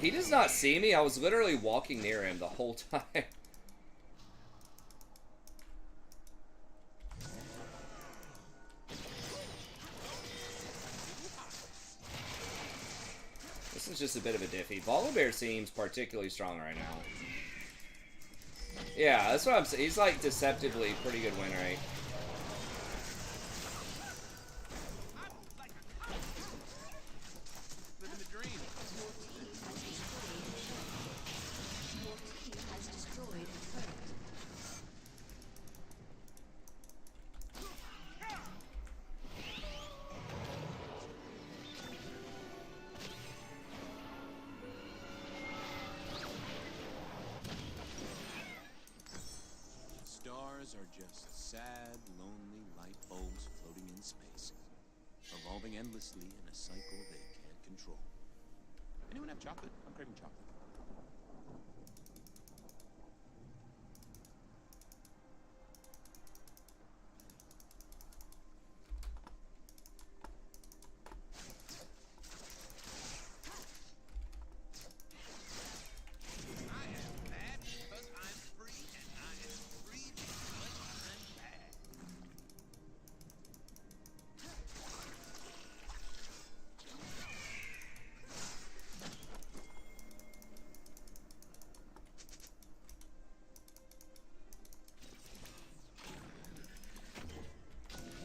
he does not see me. I was literally walking near him the whole time. This is just a bit of a diffy. Volibear seems particularly strong right now. Yeah, that's what I'm saying. He's like deceptively pretty good win rate. Living the dream. Your team has destroyed a turret. Stars are just sad, lonely light bulbs floating in space, revolving endlessly in a cycle they can't control. Anyone have chocolate? I'm craving chocolate. I am bad because I'm free, and I am free because I'm bad.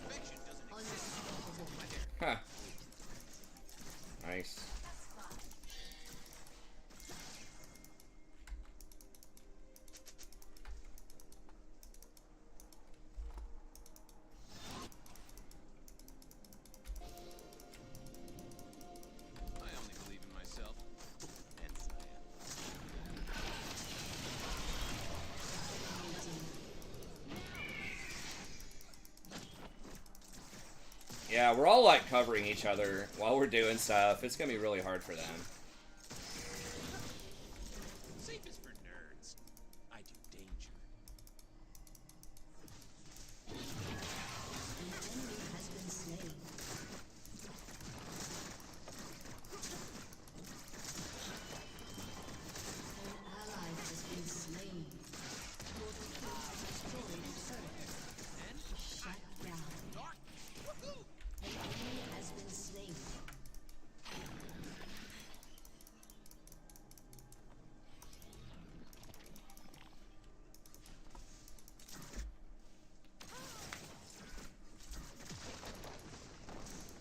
Perfection doesn't exist. Huh. Nice. I only believe in myself. And Zaya. Yeah, we're all like covering each other while we're doing stuff. It's gonna be really hard for them. Safe is for nerds. I do danger. An enemy has been slain. An ally has been slain. Your team has destroyed a turret. Shut down. Dark. Woohoo! An enemy has been slain.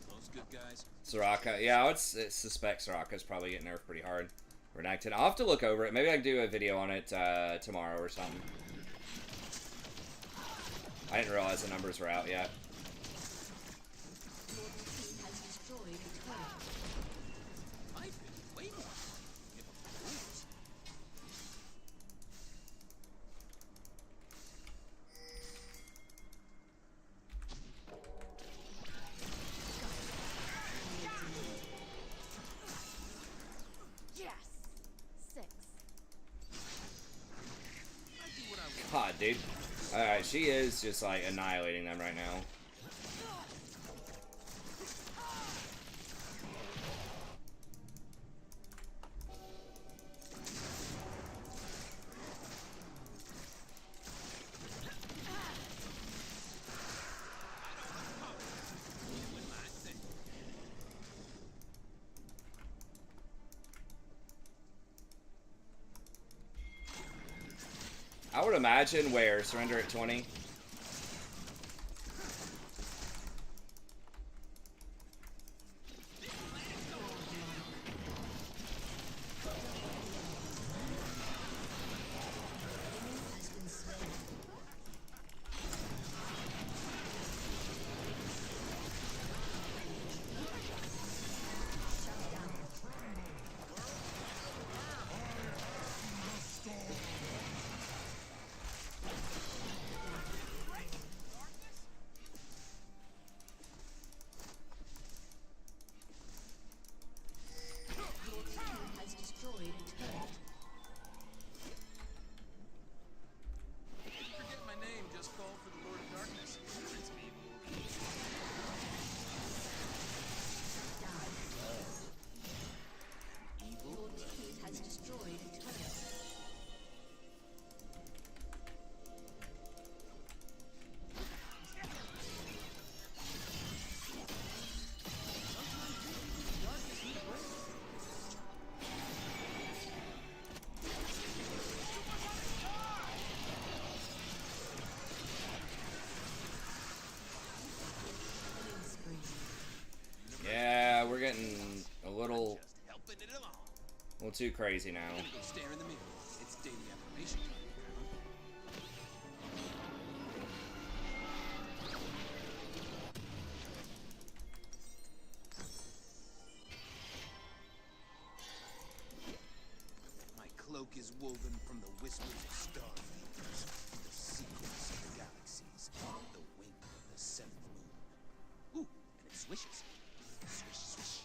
Those good guys. Soraka, yeah, I would suspect Soraka's probably getting nerfed pretty hard. Renekton. I'll have to look over it. Maybe I can do a video on it tomorrow or something. I didn't realize the numbers were out yet. Your team has destroyed a turret. I've been way more fun. Give 'em the rules. Yes. 6. I do what I want. God, dude. Alright, she is just like annihilating them right now. Doing my thing. I would imagine where surrender at 20. Has been slain. Shut down. Your team has destroyed a turret. If you forget my name, just call for the Lord of Darkness. Prince of Evil. Down. Evil. Your team has destroyed a turret. Killing spree. Yeah, we're getting a little Just helping it along. too crazy now. Gonna go stare in the mirror. It's daily affirmation time. My cloak is woven from the whispers of starfingers, the secrets of the galaxies, the wing of the seventh moon. Ooh, and it swishes. Swish, swish.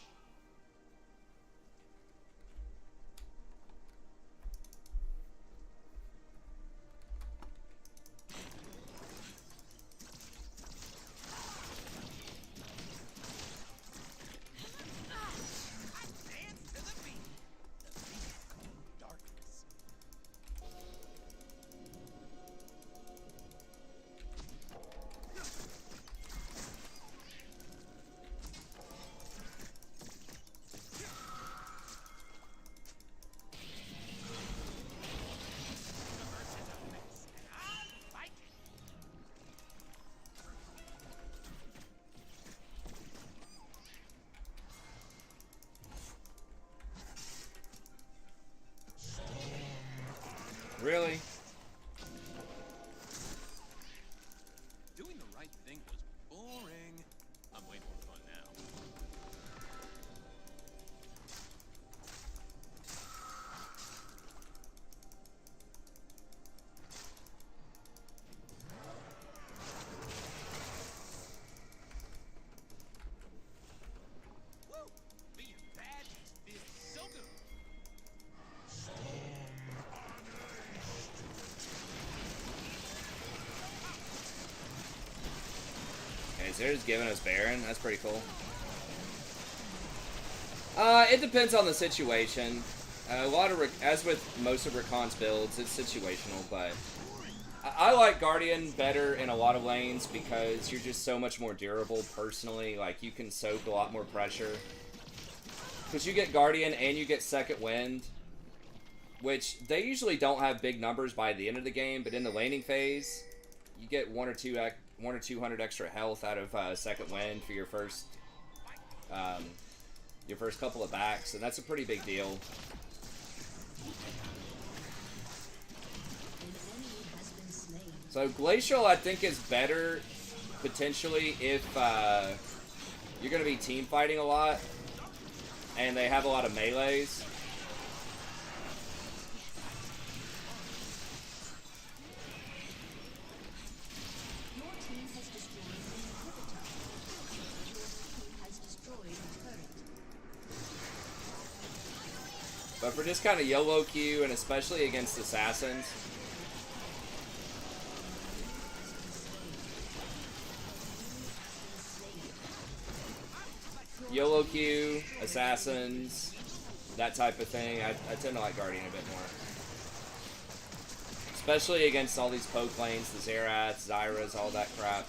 Dance to the beat. The beat of darkness. Universe is a mess, and I like it. Really? Doing the right thing was boring. I'm way more fun now. Nice. They're just giving us Baron. That's pretty cool. It depends on the situation. A lot of, as with most of Rakan's builds, it's situational, but I like Guardian better in a lot of lanes because you're just so much more durable personally. Like, you can soak a lot more pressure. Because you get Guardian and you get Second Wind, which they usually don't have big numbers by the end of the game, but in the laning phase, you get 1 or 200 extra health out of Second Wind for your first couple of backs, and that's a pretty big deal. So Glacial, I think, is better potentially if you're going to be team fighting a lot, and they have a lot of melees. But for just kind of YOLO queue, and especially against assassins, YOLO queue, assassins, that type of thing, I tend to like Guardian a bit more. Especially against all these poke lanes, the Zerats, Zyras, all that crap.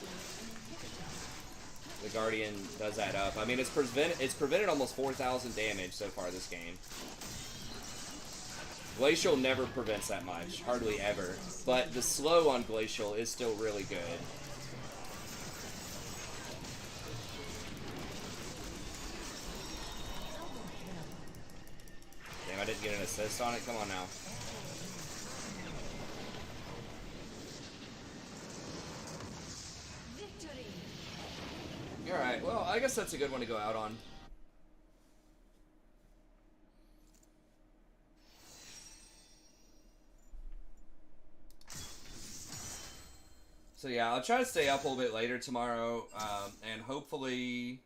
The Guardian does that up. I mean, it's prevented almost 4,000 damage so far this game. Glacial never prevents that much, hardly ever. But the slow on Glacial is still really good. Damn, I didn't get an assist on it? Come on now. Alright, well, I guess that's a good one to go out on. So yeah, I'll try to stay up a little bit later tomorrow, and hopefully,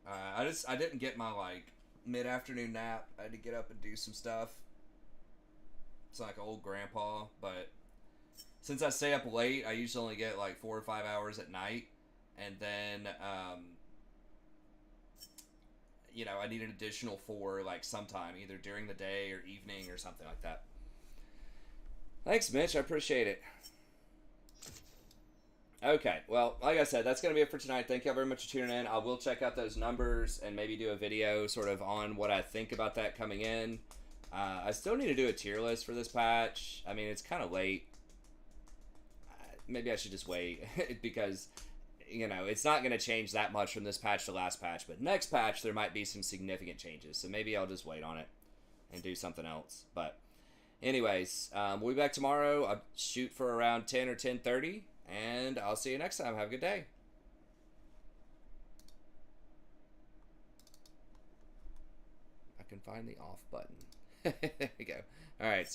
I didn't get my, like, mid-afternoon nap. I had to get up and do some stuff. It's like old grandpa, but since I stay up late, I usually only get, like, 4 or 5 hours at night, and then, you know, I need an additional 4, like, sometime, either during the day or evening or something like that. Thanks, Mitch. I appreciate it. Okay, well, like I said, that's going to be it for tonight. Thank you all very much for tuning in. I will check out those numbers and maybe do a video sort of on what I think about that coming in. I still need to do a tier list for this patch. I mean, it's kind of late. Maybe I should just wait because, you know, it's not going to change that much from this patch to last patch. But next patch, there might be some significant changes. So maybe I'll just wait on it and do something else. But anyways, we'll be back tomorrow. I'll shoot for around 10 or 10:30. And I'll see you next time. Have a good day. I can find the off button. There we go. All right.